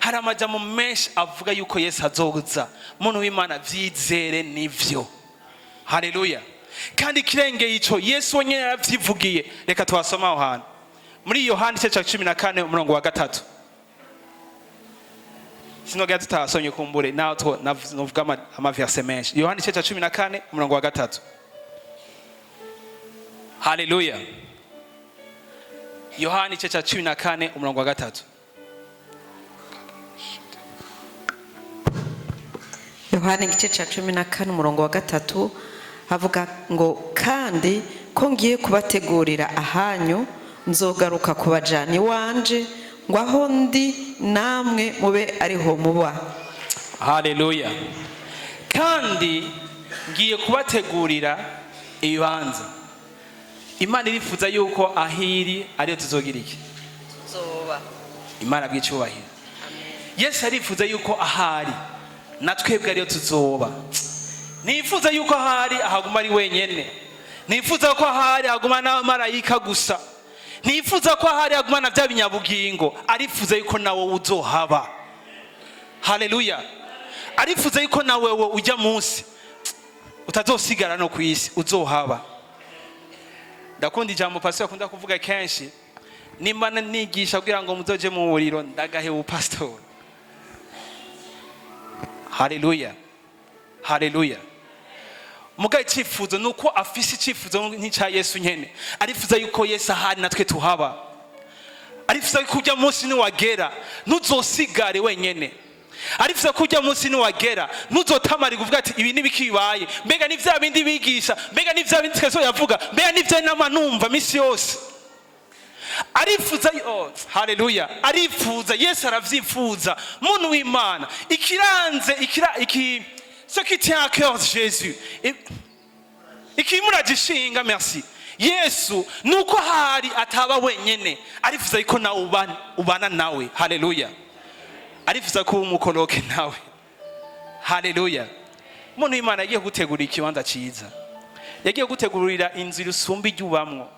Hari amajambo menshi avuga yuko Yesu azoza. Muntu w'Imana vyizere nivyo. Haleluya. Kandi kirenge ico Yesu wenyene yaravyivugiye. Reka twasoma aho hantu muri Yohana igice cya 14 umurongo wa 3. Sinogera tutasomye kumbure naho novuga amaverse menshi. Yohana igice cya 14 umurongo wa 3. Haleluya. Yohana igice cya 14 umurongo wa 3. Yohana igice cya 14 umurongo wa 3 havuga ngo kandi ko ngiye kubategurira ahanyu nzogaruka kubajana iwanje ngo aho ndi namwe mube ariho muba. Haleluya. Kandi ngiye kubategurira ibibanza. Imana irifuza yuko ahiri ariyo tuzogira iki? Tuzoba. Imana bw'icyubahiro. Yesu arifuza yuko ahari natwebwe ariyo tuzoba. Nifuza yuko ahari ahaguma ari wenyene. Nifuza ko ahari ahaguma n'abamarayika gusa. Nifuza ko ahari ahaguma na bya binyabugingo. Arifuza yuko nawe uzohaba. Haleluya. Arifuza yuko nawe ujya munsi utazosigara no ku isi uzohaba. Ndakunda ijambo pastor akunda kuvuga kenshi, nimba nigisha kugira ngo muzoje mu buriro ndagahe ubupastor. Haleluya. Haleluya. Mugaye icyifuzo nuko afise icyifuzo nk'icya Yesu nyene. Arifuza yuko Yesu ahari natwe tuhaba. Arifuza yuko ujya munsi niwagera ntuzosigare wenyene. Arifuza ko ujya munsi niwagera ntuzotamari kuvuga ati ibi nibikibaye, mbega ni vya bindi bigisha, mbega ni vya bindi tweso yavuga, mbega ni vya nama numva misi yose. Arifuza haleluya. Arifuza, Yesu aravyifuza. Muntu w'Imana ikiranze ce qui tient à cœur de Jésus. Ikimuragishinga merci. Yesu nuko hari ataba wenyene. Arifuza yuko nawe ubana nawe. Haleluya. Arifuza ko umukoroke nawe. Haleluya. Muntu w'Imana yagiye gutegurira ikibanza cyiza. Yagiye gutegurira inzu rusumbi ryubamwo.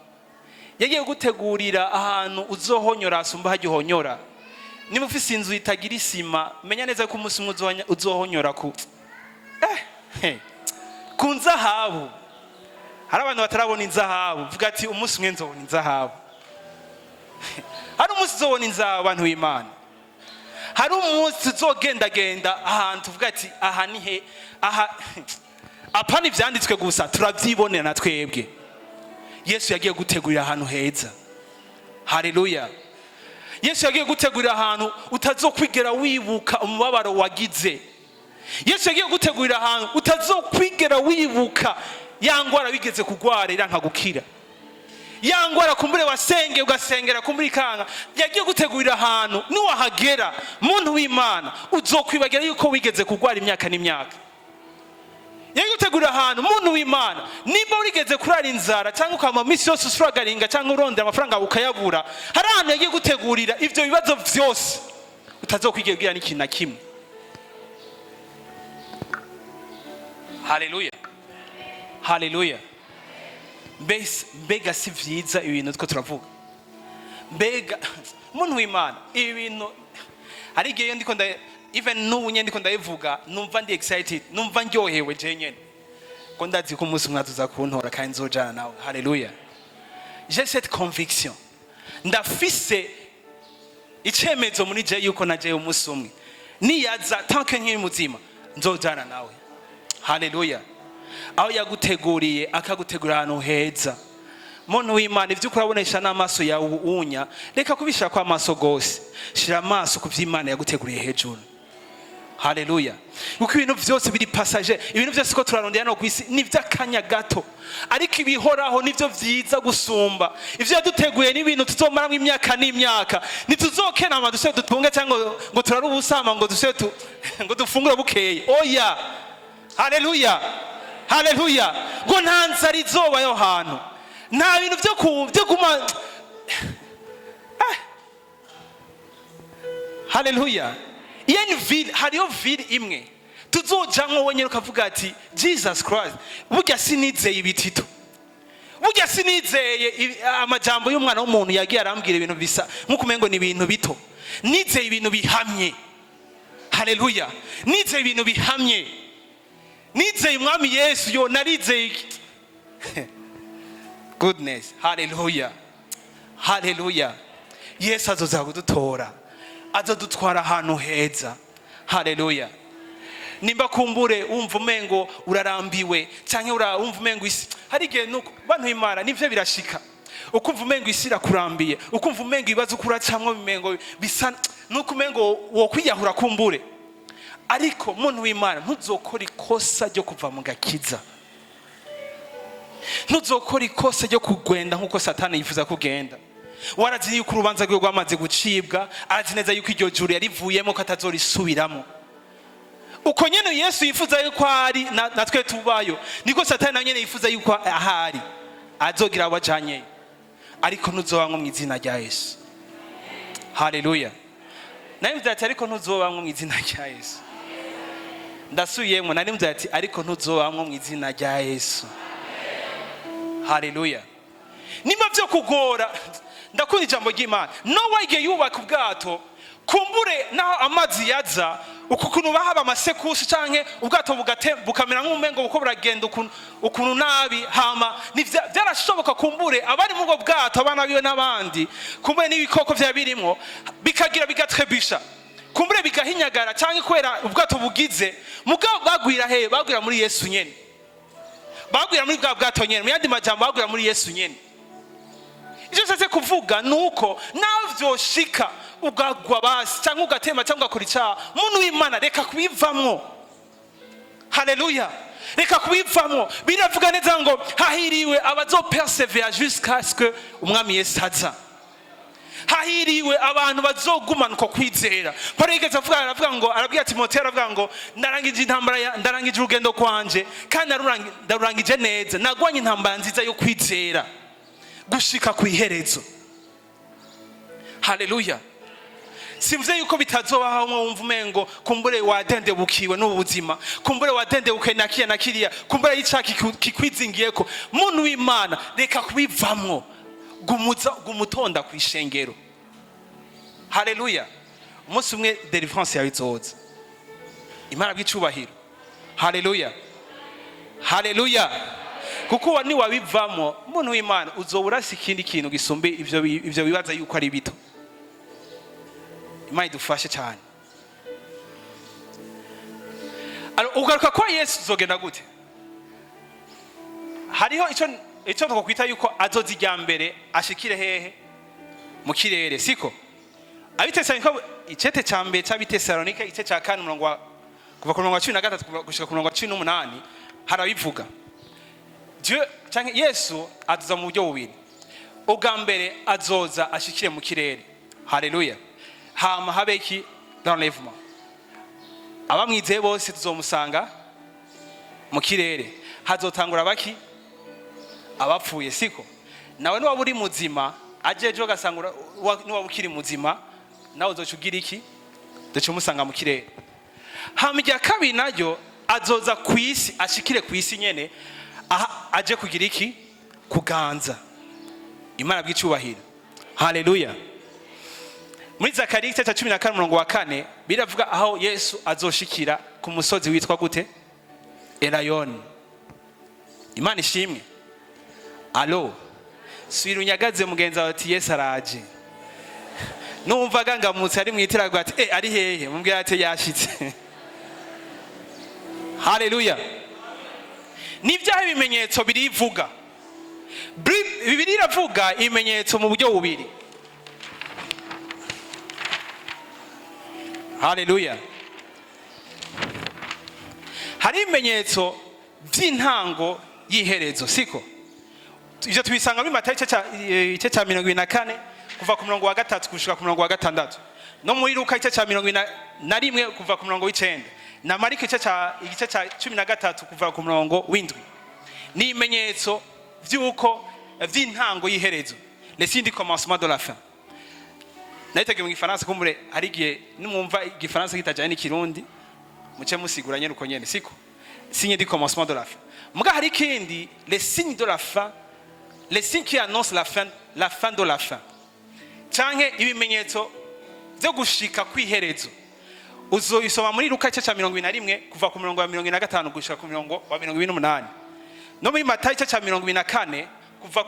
Yagiye gutegurira ahantu uzohonyora asumba hagihonyora. Niba ufise inzu itagira isima, menya neza ko umunsi uzohonyora ku nzahabu. Hari abantu batarabona inzahabu, vuga ati umunsi umwe nzobona inzahabu. Hari umunsi uzobona inzahabu abantu w'Imana. Hari umunsi uzogendagenda ahantu uvuga ati aha ni he, aha apana ivyanditswe gusa turavyibonera na twebwe. Yesu yagiye gutegurira ahantu heza. Haleluya. Yesu yagiye gutegurira ahantu utazokwigera wibuka umubabaro wagize. Yesu yagiye gutegurira ahantu utazokwigera wibuka yangwara bigeze kugwara iranka gukira. Yangwara kumbure wasenge ugasengera kumbure kanga. Yagiye gutegurira ahantu niwahagera muntu w'Imana uzokwibagira yuko wigeze kugwara imyaka n'imyaka. Yagiye gutegurira ahantu muntu w'Imana nimba urigeze kurara inzara cyangwa ukama misi yose usuragaringa cyangwa urondera amafaranga ukayabura, hari ahantu yagiye gutegurira ivyo bibazo vyose utazokwigira n'ikintu na kimwe. Haleluya. Haleluya. Mbega si vyiza ibintu two turavuga. Mbega muntu w'Imana ibintu hari igihe ndiko even n'ubunye ndiko ndayivuga numva ndi excited, numva ndyohewe je nyene ko ndazi ko umunsi mwatuza kuntora kandi nzojana nawe. Haleluya. J'ai cette conviction. Ndafise icemezo muri je yuko naje umunsi umwe niyaza tanke nkiri muzima nzojana nawe. Haleluya. Aho yaguteguriye akagutegura ahantu heza. Muntu w'Imana ivyo kurabonesha n'amaso yawe unya, reka kubishira kwa amaso gose. Shira amaso ku vy'Imana yaguteguriye hejuru. Haleluya. Uko ibintu vyose biri passager, ibintu vyose ko turarondera no kwisi ni vy'akanya gato. Ariko ibihoraho nivyo vyiza gusumba. Ivyo yaduteguye ni ibintu tuzomara mu imyaka n'imyaka. Nituzokena amaduse dutunge cyangwa ngo turare ubusama ngo ngo dufungure bukeye. Oya. Haleluya. Haleluya. Ngo ntanza rizoba yo hantu. Nta bintu byo kuma. Haleluya. Yeni ville hariyo ville imwe tuzojamwo wenyene ukavuga ati Jesus Christ burya sinizeye ibitito, burya sinizeye amajambo y'umwana w'umuntu yagiye arambwira ibintu bisa nkukumengo ni ibintu bito, nizeye ibintu bihamye. Haleluya. Nizeye ibintu bihamye, nizeye umwami Yesu yo narizeye goodness. Haleluya. haleluya. Yesu azoza kudutora, azodutwara ahantu heza, haleluya. Nimba kumbure wumva umengo urarambiwe canke wumva umengo isi, hari igihe nuko bantu b'Imana nivyo birashika, ukumva umengo isi irakurambiye, ukumva umengo ibibazo kuracamwo bimengo bisa nuko umengo wokwiyahura kumbure. Ariko muntu w'Imana ntuzokora ikosa ryo kuva mu gakiza, ntuzokora ikosa ryo kugenda nkuko Satani yifuza kugenda. Warazi yuko urubanza rwe rwamaze gucibwa, arazi neza yuko iryo juru yarivuyemo ko atazorisubiramo. Uko nyene Yesu yifuza yuko ari natwe tubayo, niko Satani nawe nyene yifuza yuko ahari azogira abajanye. Ariko ntuzobamwo mu izina rya Yesu, haleluya. Narimvye ati ariko ntuzobamwo mu izina rya Yesu. Ndasubiyemwo, narimvye ati ariko ntuzobamwo mu izina rya Yesu, haleluya. Nimba vyo kugora, ndakunda ijambo ry'Imana. Nowa igihe yubaka ubwato, kumbure naho amazi yaza, ukuntu bahaba amasekusi canke ubwato bukamera nk'umengo buko buragenda ukuntu nabi, hama vyarashoboka kumbure abari mu bwato, abana biwe n'abandi, kumbure n'ibikoko vyabirimwo bikagira bigatrebisha, kumbure bigahinyagara canke kwera ubwato bugize, mugabo bagwira he? Bagwira muri Yesu nyene, bagwira muri bwa bwato nyene. Mu yandi majambo bagwira muri Yesu nyene. Icyo nshatse kuvuga nuko nawe vyoshika ugagwa basi cyangwa ugatema cyangwa ugakora icyaha, muntu w'Imana reka kubivamwo, haleluya. Reka kubivamwo. Biravuga neza ngo hahiriwe abazopersevera jusqu'à ce que umwami Yesu aza. Hahiriwe abantu bazogumana uko kwizera. Paul yigeze aravuga ngo, arabwira Timoteyo, aravuga ngo ndarangije intambara, ndarangije urugendo kwanje kandi ndarurangije neza, nagwanye intambara nziza yo kwizera gushika ku iherezo, haleluya. Simvuze yuko bitazobaho wumva umengo kumbure wadendebukiwe n'ubuzima, kumbure wadendebukiwe na kiriya, kumbure y'icaki kikwizingiyeko. Muntu w'Imana reka kubivamwo, gumutonda ku ishengero, haleluya. Umunsi umwe deliverance yawe izoza, Imana bw'icubahiro, haleluya, haleluya. Kuko ni wabivamo, muntu w'Imana uzoburasi ikindi kintu gisumbe ivyo bibaza yuko ari bito. Imana idufashe cyane. Ugaruka kwa Yesu uzogenda gute? Hariho icyo twakwita yuko azozijya mbere ashikire hehe? Mu kirere, siko? Abitesalonike icete cya mbere cy'Abitesalonike ice cya 4 kuva ku 13 gushika ku 18 harabivuga. Yesu azoza mu buryo bubiri. Ubwa mbere azoza ashikire mu kirere, haleluya. Hama habeki d'enlèvement. Abamwizeye bose tuzomusanga mu kirere. Hazotangura baki? Abapfuye, siko? Nawe niba uri muzima ajeje ugasanga niba ukiri muzima, nawe uzocugira iki? Ducumusanga mu kirere. Hama irya kabiri naryo azoza ku isi, ashikire ku isi nyene, aje kugira iki? Kuganza. Imana bw'icubahiro, haleluya. Muri Zakariya 14:4 biravuga aho Yesu azoshikira ku musozi witwa gute? Elayon. Imana ishimwe. Alo. Swira unyagaze mugenza wati Yesu araje. Numva gangamutse ari mwitiraga ati ari hehe? Mumbwira ati yashitse. Haleluya. Nivyaho ibimenyetso birivuga. Bibiri iravuga ibimenyetso mu buryo bubiri. Haleluya. Hari ibimenyetso by'intango y'iherezo, siko? Ivyo tubisanga muri Matayo ice cya 24 kuva ku 3 gushika ku 6, no muri Luka ice cya 21 kuva ku 9, na Mariko ice cya 13 kuva ku 7. Ni ibimenyetso by'uko by'intango y'iherezo, les signes du commencement de la fin. Naitege mu Gifaransa kumbure ari gihe numva Igifaransa kitajanye n'ikirundi muce musiguranye ruko nyene, siko? Signe du commencement de la fin. Muga hari kindi les signes de la fin, les signes qui annoncent la fin de la fin. Canke ibimenyetso byo gushika kwiherezo. Uzoyisoma muri Luka ice cya 21 kuva ku 25 gushika ku 28. No muri Matayo ice cya 24 kuva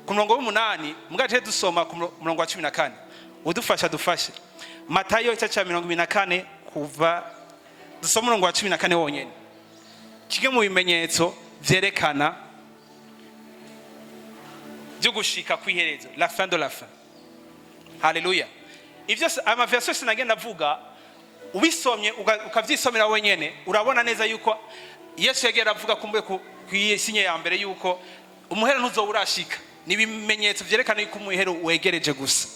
ku murongo w'umunani mugace dusoma ku murongo wa 14 udufasha dufashe Matayo igice cya 24 kuva dusoma umurongo wa 14 wonyene kige mu bimenyetso vyerekana byo gushika kwiherezo la fin de la fin. Haleluya. Ivyo amaverso sinagenda avuga ubisomye ukavyisomera wenyene urabona neza yuko Yesu yagera avuga kumbe ku sinye ya mbere yuko umuhero ntuzowurashika nibimenyetso vyerekana yuko umuhero wegereje gusa.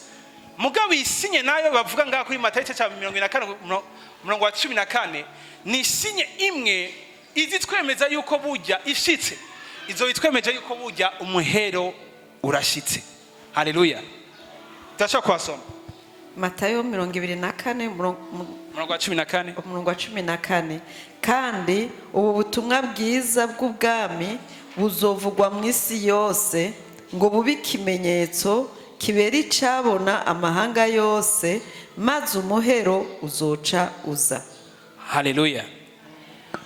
Mugabo isinye nayo bavuga ngaho kuri Matayo cya 24 murongo wa 14 ni sinye imwe izi twemeza yuko bujya ishitse izo bitwemeje yuko bujya umuhero urashitse. Haleluya. Tasha kwasoma Matayo 24 murongo wa 14 kandi ubu butumwa bwiza bw'ubwami buzovugwa mu isi yose ngo bube ikimenyetso kibera icabona amahanga yose maze umuhero uzoca uza. Haleluya.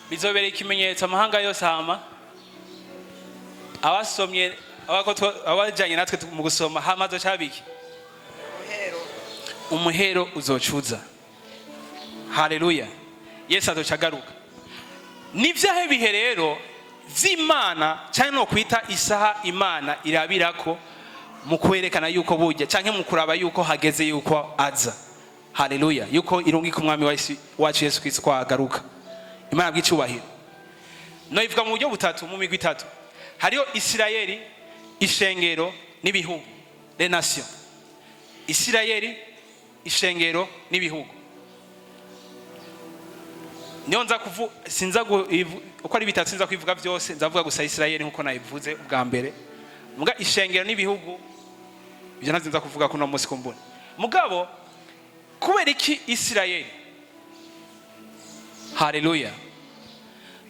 Bizobera ikimenyetso amahanga yose hama abasomye abajanye natwe mu gusoma hama zo cabiki umuhero uzocuza. Haleluya. Yesu azocagaruka. Nivyahe bihe rero vy'Imana cyane no kwita isaha Imana irabirako mu kwerekana yuko bujya canke mu kuraba yuko hageze yuko aza. Haleluya. Yuko irungika umwami wacu Yesu Kristo kwagaruka. Imana bw'icubahiro. No ivuga mu buryo butatu mu migwi itatu. Hariyo Isirayeli, ishengero n'ibihugu. Les nations. Isirayeli, ishengero n'ibihugu. Niyo nza kuvuga sinza uko ari bitatu sinza kwivuga byose nzavuga gusa Isirayeli nkuko nayivuze ubwa mbere. Muga ishengero n'ibihugu ibyo nazinza kuvuga kuno munsi kumbona. Mugabo kubera iki Isirayeli? Haleluya.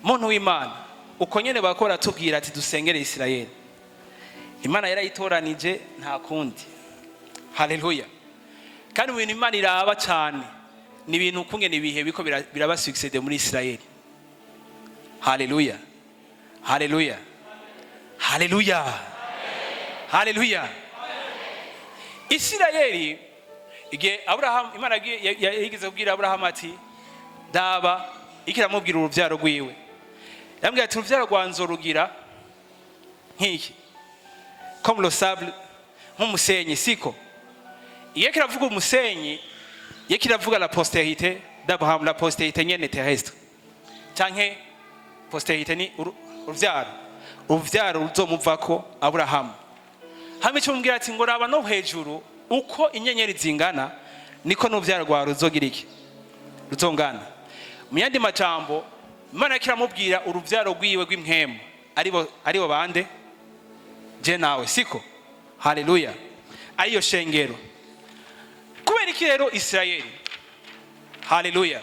Muntu w'Imana uko nyene bakora tubwira ati dusengere Isirayeli. Imana yarayitoranije nta kundi. Haleluya. Kandi ibintu Imana iraba cyane ni ibintu kungene ibihe biko biraba succede muri Isirayeli. Haleluya. Haleluya. Haleluya. Haleluya. Isirayeli ige Abraham Imana yigeze kubwira Abraham ati daba ikiramubwira uruvyaro rwiwe. Yambwira ati uruvyaro rwanzo rugira nk'iki comme le sable nk'umusenyi siko. Iyo kiravuga umusenyi iyo kiravuga la postérité d'Abraham la postérité nyene terrestre canke postérité ni uruvyaro ruzomuvako Abraham. Hame cyo mbwira ati ngo raba no hejuru uko inyenyeri zingana niko n'uruvyaro rwa ruzogira iki ruzongana. Mu yandi majambo Imana kiramubwira uruvyaro rwiwe rw'impemu aribo bande je nawe siko. Haleluya. Ayo shengero kubera iki rero Isirayeli? Haleluya.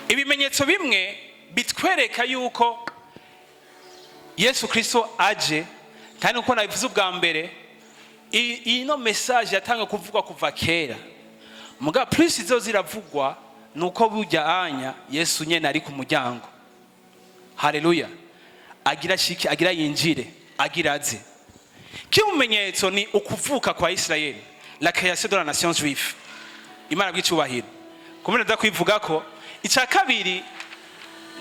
Ibimenyetso bimwe bitwereka yuko Yesu Kristo aje kandi uko nabivuze ubwa mbere ino message yatanga kuvugwa kuva kera. Muga plus izo ziravugwa nuko bujya anya Yesu nyene ari ku muryango. Haleluya. Agira shiki agira yinjire agira aze. Kimenyetso ni ukuvuka kwa Isirayeli, la création de la nation juive. Imana bw'icubahiro. Kumena ndakwivuga ko icya kabiri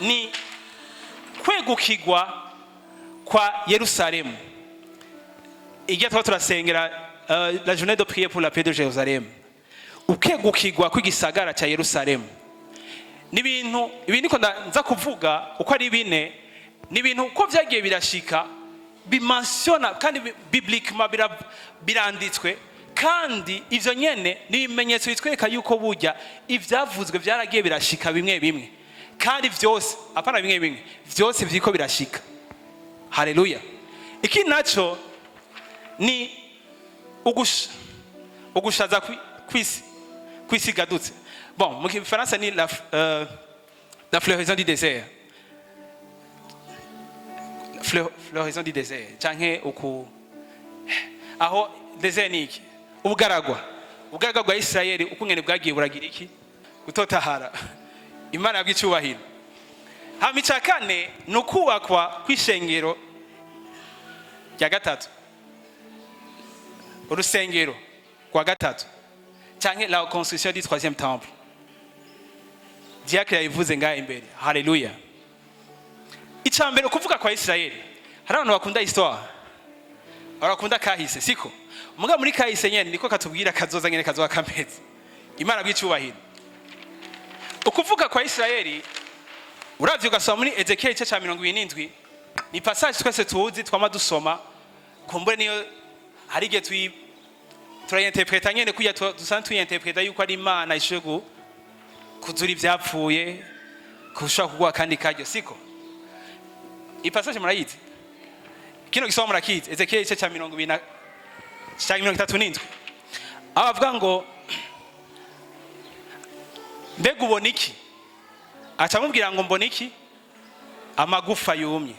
ni kwegukirwa kwa Yerusalemu. Igihe turasengera la journée de prière pour la paix de Jérusalem. Ukegukirwa kw'igisagara cya Yerusalemu. Nibintu ibindi ko nza kuvuga uko ari bine nibintu uko byagiye birashika bimensiona kandi bibliquement biranditswe kandi ivyo nyene ni ibimenyetso bitwereka yuko bujya ivyavuzwe byaragiye birashika bimwe bimwe kandi vyose apana bimwe bimwe vyose vyiko birashika. Haleluya. Iki naco ni ugushaza kwisi gadutse. Bon, mu Faransa ni la floraison du désert. Floraison du désert canke uku aho désert niki ubugaragwa bwa Isirayeli ukungene bwagiye buragira iki gutotahara. Imana bw'icubahiro. Hama icakane nukubakwa kwishengero rya gatatu, urusengero rwa gatatu, canke la construction du troisième temple. Diacre yabivuze ngaha imbere. Haleluya. Icambere kuvuga kwa Israeli, hari abantu bakunda histoire, barakunda kahise, siko? Muga muri kahise nyene niko katubwira kazoza nyene kazoba kameze. Imana bw'icubahiro. Ukuvuga kwa Israeli, uravye ugasoma muri Ezekiel igice ca 27, ni passage twese tuzi twama dusoma, kumbure niyo hari igihe turayinterpreta nyene kuya dusanzwe tuyinterpreta yuko ari Imana ishoboye kuzura ivyapfuye, kushaka kugwa kandi karyo, siko? I passage murayizi. Kino gisoma murakizi, Ezekiel igice ca 27. Abavuga ngo mbega ubona iki? Aca mubwira ngo mbona iki? Amagufa yumye.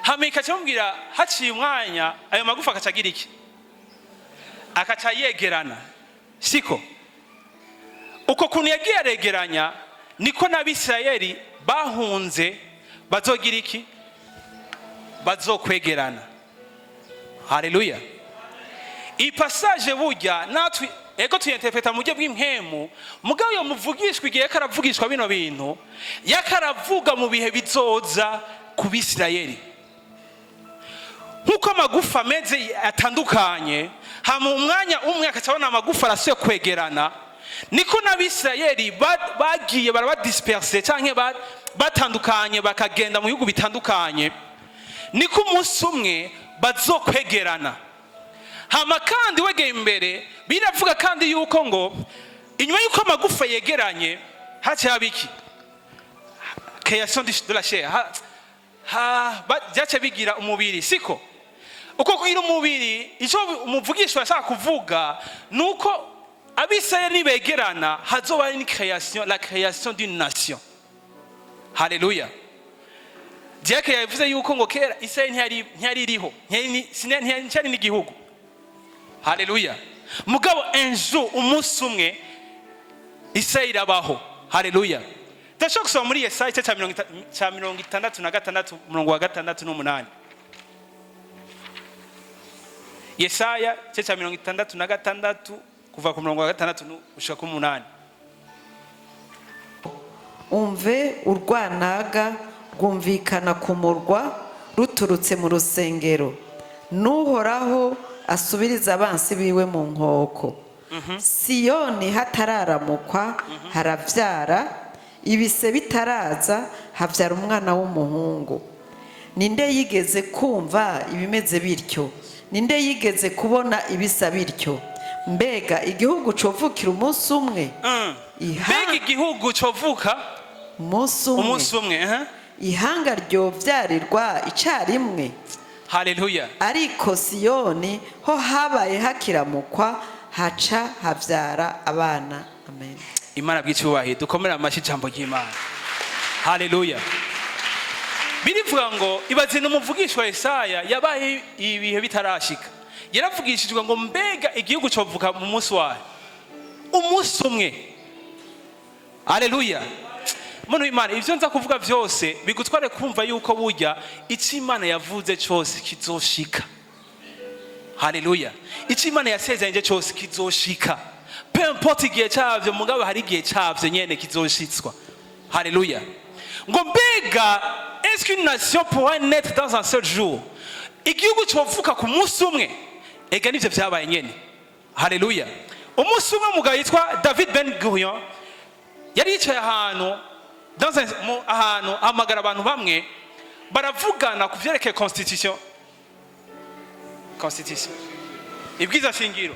Hamika aca mubwira haciye umwanya ayo magufa akacagira iki? Akaca yegerana, siko? Uko kuntu yagiye aregeranya niko n'Abisirayeli bahunze bazogira iki? Bazokwegerana. Haleluya. Iyi passage burya natwe ego tuyinterpreta mu buryo bw'impemu, mugabo yo muvugishwa igihe karavugishwa bino bintu yakaravuga mu bihe bizoza ku Bisirayeli. Nkuko amagufa ameze atandukanye, hama umwanya umwe akacabona amagufa arasuye kwegerana, niko n'Abisirayeli bagiye barabadisperse canke batandukanye bakagenda mu bihugu bitandukanye, niko umunsi umwe bazokwegerana. Hama kandi wegeye imbere biravuga kandi yuko ngo inyuma yuko amagufa yegeranye haci habiki création de la chair byace bigira umubiri, siko? Uko kugira umubiri ico umuvugishwa ashaka kuvuga nuko Abisirayeli begerana hazoba ni création, la création d'une nation. Haleluya. Diacre yavuze yuko ngo kera Israeli ntiyari iriho, ntiyari n'igihugu. Haleluya. Mugabo enjo umunsi umwe Israeli abaho. Haleluya. Ndashaka gusoma muri Yesaya igice ca 66 umurongo wa 6 n'umunani. Yesaya igice ca 66 kuva ku murongo wa 6 ushaka ku 8. Umve urwanaga rwumvikana ku murwa ruturutse mu rusengero, n'Uhoraho asubiriza abansi biwe mu nkoko. Siyoni hatararamukwa haravyara, ibise bitaraza havyara umwana w'umuhungu. Ninde yigeze kumva ibimeze bityo? Ninde yigeze kubona ibisa bityo? Mbega igihugu covukira umunsi umwe? Mbega igihugu covuka umunsi umwe? Ihanga ryovyarirwa icarimwe? Haleluya. Ariko Siyoni ho habaye hakiramukwa haca havyara abana. Amen. Imana bw'icubahiro, dukomera amashi ijambo ry'Imana. Haleluya. Birivuga ngo ibaze n'umuvugishwa Yesaya yabaye ibihe bitarashika, yaravugishijwe ngo mbega igihugu covuka mu munsi wayo, umunsi umwe. Haleluya. Muntu w'Imana, ivyo nza kuvuga vyose bigutware kumva yuko burya ico Imana yavuze cyose kizoshika. Haleluya. Ico Imana yasezeranye cyose kizoshika. Peu importe igihe cyavyo, mugabo hari igihe cyavyo nyene kizoshitswa. Haleluya. Ngo mbega est-ce qu'une nation pourrait naître dans un seul jour? Igihugu covuka ku munsi umwe. Ega nivyo vyabaye nyene. Haleluya. Umunsi umwe mugabo yitwa David Ben Gurion yari yicaye ahantu ahantu amagara abantu bamwe baravugana ku vyerekeye constitution ibwiza shingiro.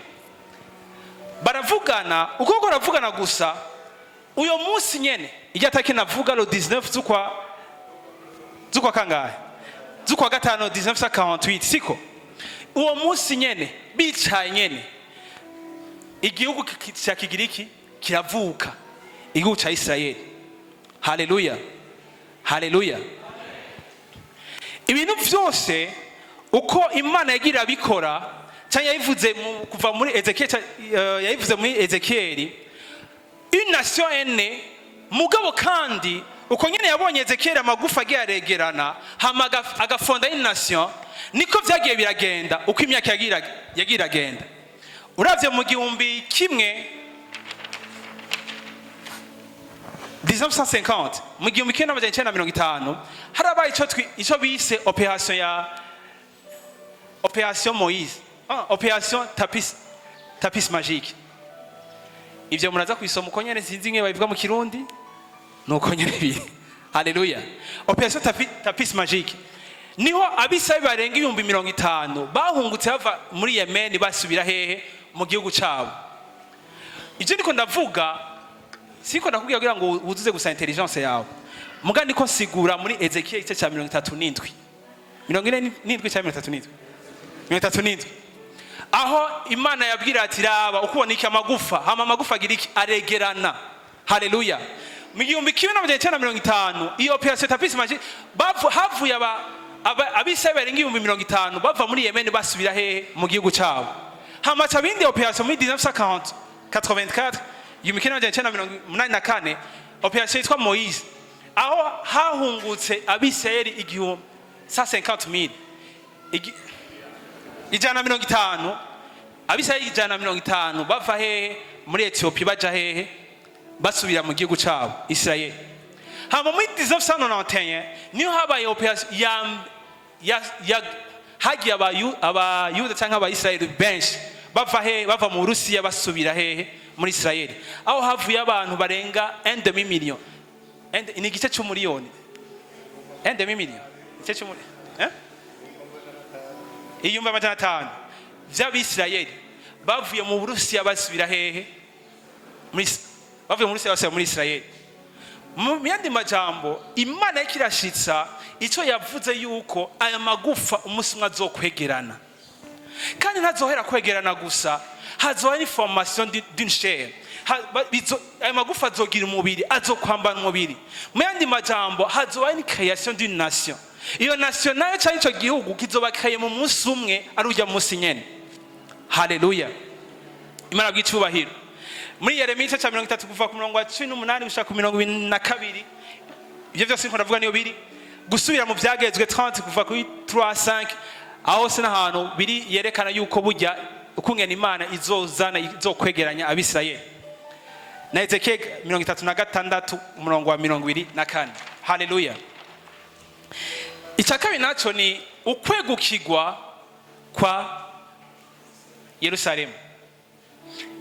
Baravugana uko baravugana gusa uyo munsi nyene iryatake navuga lo 19 zukwa kangahe zukwa gatano 1948, siko? Uwo munsi nyene bicaye nyene igihugu cya Kigiriki kiravuka, igihugu cya Israeli. Haleluya. Haleluya. Ibintu vyose uko Imana yagira bikora cyane yayivuze kuva muri Ezekiel, yayivuze muri Ezekiel, une nation ene mugabo kandi uko nyene yabonye Ezekiel amagufa agiye aregerana hama agafonda y'ination, niko vyagiye biragenda uko imyaka yagira agenda. Uravye mu gihumbi kimwe 1950 mu gihumbi kimwe n'amajana icenda na mirongo itanu harabaye ico bise Opération Moïse, Opération Tapis Magique. Ivyo muraza kwisoma uko nyene sinzi nge babivuga mu Kirundi nuko nyene biri. Haleluya. Opération Tapis Magique niho abisiraeli barenga 50,000 bahungutse bava muri Yemen basubira hehe mu gihugu cabo. Ivyo ndiko ndavuga siko ndakubwira kugira ngo uzuze gusa intelligence yawe, muga ndiko nsigura muri Ezekiel igice ca 37 37 aho Imana yabwira ati raba ukubona iki amagufa, hama amagufa agira iki aregerana. Haleluya. Mu gihumbi kimwe n'amajana icenda na mirongo itanu iyo Opération Tapis Magique havuye abisiraeli barenga 50,000 bava muri Yemen basubira hehe mu gihugu cabo. Hama ca bindi Opération muri 1984 igihumbi kimwe n'amajana icenda na mirongo umunani na kane Opération yitwa Moïse, aho hahungutse abisiraeli 150,000 150 abisiraeli 150 bava hehe muri Ethiopia baja hehe basubira mu gihugu cabo Israel. Hama muri 1991 niho habaye Opération hagiye abayuda canke abayisraeli benshi bava mu Rusiya basubira hehe muri Israel, aho havuye abantu barenga 1,5 million. Ni igice c'umuriyoni 1,5 million igice c'umuriyoni iyumba amajana 5 vy'abisirayeli bavuye mu Burusiya basubira hehe bavuye mu Burusiya basubira muri Israel. Mu yandi majambo Imana yakirashitsa ico yavuze yuko aya magufa umunsi umwe azokwegerana, kandi ntazohera kwegerana gusa, hazohera information d'une chair. Aya magufa azogira umubiri, azokwambara umubiri. Mu yandi majambo hazohera ni création d'une nation. Iyo nation nayo cyari ico gihugu kizobakaye mu munsi umwe ari ujya munsi nyene. Haleluya. Imana bw'icubahiro. Muri Yeremiya 30 kuva ku murongo wa 18 gushika ku 22 ivyo byose nko ndavuga niyo biri gusubira mu byagezwe 30 kuva kuri 3:5 aho sina hano biri yerekana yuko burya ukungena Imana izokwegeranya abisirayeli. Na Ezekiel 36 umurongo wa 24. Haleluya. Icyakabi naco ni ukwegukirwa kwa Yerusalemu.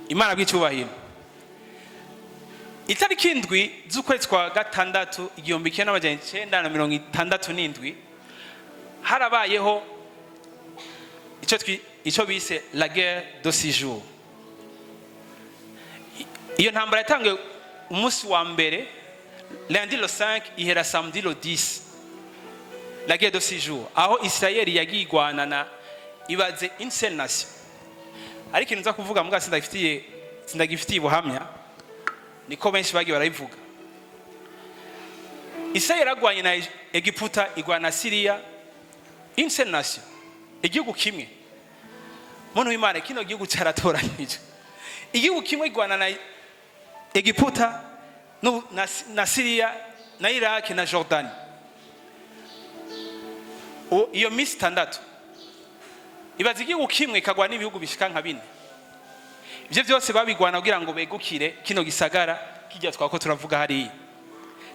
Imana bw'icubahiro. Itariki 7 z'ukwezi kwa gatandatu igihumbi kimwe n'amajana icenda na mirongo itandatu n'indwi harabayeho ico bise la guerre de 6 jours. Iyo ntambara yatangiye umunsi wa mbere lundi le 5 ihera samedi le 10. La guerre de 6 jours aho Israeli yagigwana na ibaze une seule nation. Ariko nza kuvuga muga sindagifitiye buhamya niko benshi bagiye barayivuga. Israeli yaragwanye na Egiputa, igwana na Syria, une seule nation, igihugu kimwe. Muntu w'Imana kino gihugu cyaratoranyije. Igihugu kimwe igwana na Egiputa na Syria na Iraq na Jordan. Iyo misi 6 ibaze igihugu kimwe kagwana n'ibihugu bishika nka 4. Ivyo byose babigwana kugira ngo begukire kino gisagara kijya twako turavuga hari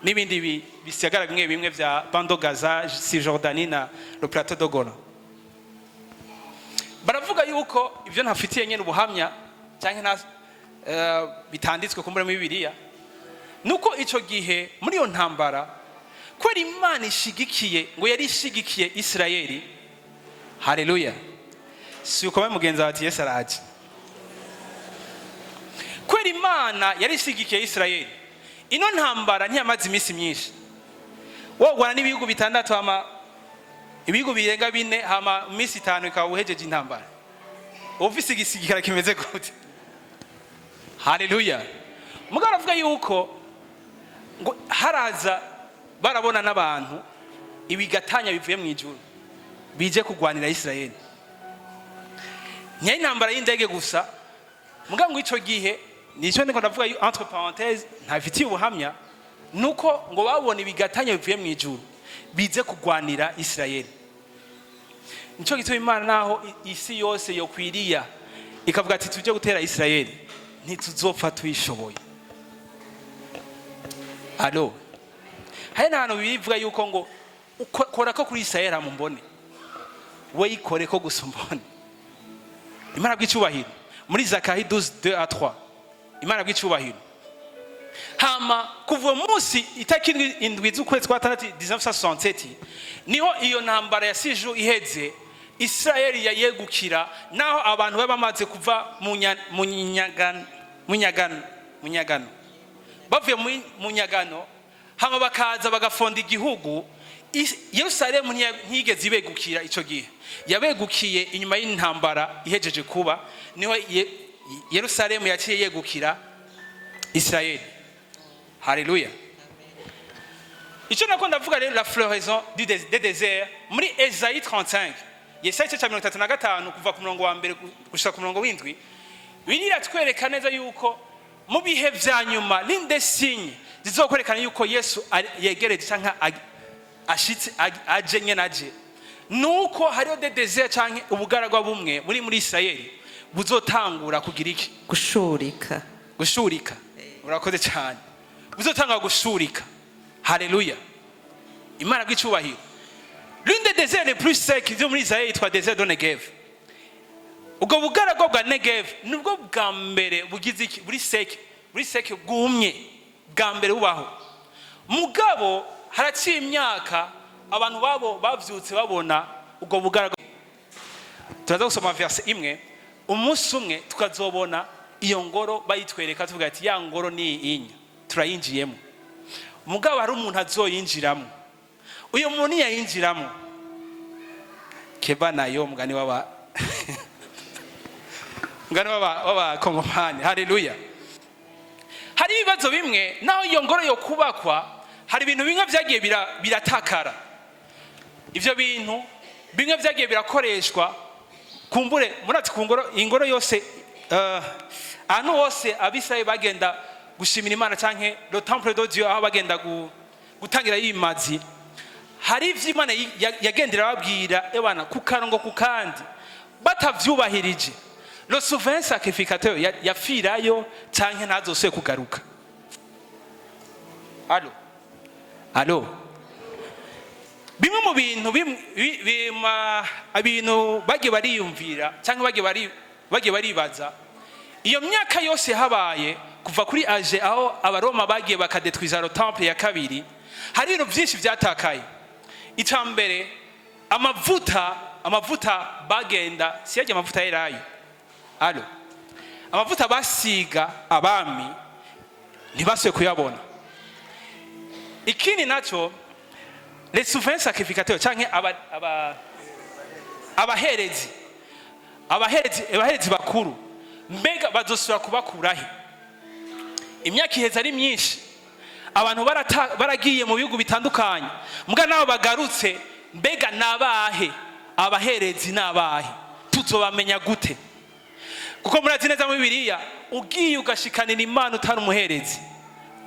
n'ibindi bisagara bimwe vya Bando Gaza, Cisjordanie na le plateau de Golan. Baravuga yuko ivyo ntafitiye nyene ubuhamya canke na bitanditswe kumbure mu Bibiliya nuko ico gihe muri yo ntambara kweri Imana ishigikiye ngo yari ishigikiye Israeli. Haleluya. Si uko mugenza ati Yesu araje. Kweri Imana yari ishigikiye Israeli. Ino ntambara ntiyamaze imisi myinshi. Wogwana n'ibihugu 6 hama ibihugu birenga 4 hama imisi 5 ikawa uhejeje intambara. Ofisi gisigikara kimeze gute? Haleluya. Mugara avuga yuko ngo haraza barabona n'abantu ibigatanya bivuye mu ijuru bije kugwanira Israeli. Nyine intambara y'indege gusa muga ngo ico gihe nico ndiko ndavuga entre parenthèses ntafitiye ubuhamya nuko ngo babona ibigatanya bivuye mu ijuru bize kugwanira Isirayeli. Nico gituma Imana naho isi yose yokwiriya ikavuga ati tuje gutera Isirayeli, ntituzopfa tuyishoboye. Alo, hari n'ahantu bivuga yuko ngo ukora ko kuri Isirayeli mumbone, we ikore ko gusa umbone. Imana bw'icubahiro muri Zakayi 12:2-3, Imana bw'icubahiro. Hama kuva munsi itakindwi indwi z'ukwezi kwa 1967 niho iyo ntambara ya siju iheze, Isirayeli yayegukira, naho abantu bamaze kuva mu nyagano bavuye mu nyagano, hama bakaza bagafonda igihugu. Yerusalemu ntiyigeze ibegukira ico gihe, yabegukiye inyuma y'intambara ihejeje kuba, niho Yerusalemu yaciye yegukira Isirayeli. Haleluya. Ico nako ndavuga rero la floraison des déserts muri Esaïe 35, Yesaya 35 kuva ku murongo wa mbere gushika ku murongo w'indwi, birira twereka neza yuko mu bihe vya nyuma l'inde signe zizokwerekana yuko Yesu yegereje canka ashitse aje nyenaje, nuko hariho des déserts canke ubugaragwa bumwe muri Isirayeli buzotangura kugira iki? Gushurika. Urakoze cyane. Buzotanga gushurika. Haleluya. Imana bw'icubahiro. L'une des déserts les plus secs de muri Israël yitwa désert de Negev. Ubwo bugaragwa bwa Negev nubwo bwa mbere bugize iki? Buri sec bwumye bwa mbere bubaho. Mugabo haraciye imyaka abantu babo bavyutse babona ubwo bugaragwa. Turaza gusoma verse imwe, umunsi umwe tukazobona iyo ngoro bayitwereka tuvuga ati ya ngoro ni inya turayinjiyemo. Mugabo hari umuntu azoyinjiramo, uyo muntu yayinjiramo keba nayo mugani waba Kongomani. Haleluya. Hari ibibazo bimwe naho iyo ngoro yo kubakwa, hari ibintu bimwe vyagiye biratakara. Ivyo bintu bimwe vyagiye birakoreshwa kumbure murati kungoro ingoro yose ahantu hose Abisirayeli bagenda gushimira Imana canke le temple de Dieu aho bagenda gutangira yimazi, hari ivy'Imana yagendera babwira ebana ku karongo ku kandi batavyubahirije, le souverain sacrificateur yafirayo canke ntazosubire kugaruka. Allo bimwe mu bintu ibintu bagiye bariyumvira canke bagiye baribaza iyo myaka yose habaye kuva kuri age aho abaroma bagiye bakadetwiza le temple ya kabiri, hari ibintu byinshi byatakaye. Icambere amavuta bagenda siyaje amavuta yerayo. Amavuta basiga abami ntibasuye kuyabona. Ikindi naco les souverains sacrificateurs canke abaherezi bakuru mbega bazosura kubakurahe? Imyaka iheza ari myinshi, abantu baragiye mu bihugu bitandukanye, mbwa nabo bagarutse, mbega nabahe abaherezi nabahe? Tuzobamenya gute? Kuko murazi neza mu Bibiliya ugiye ugashikanira Imana utari umuherezi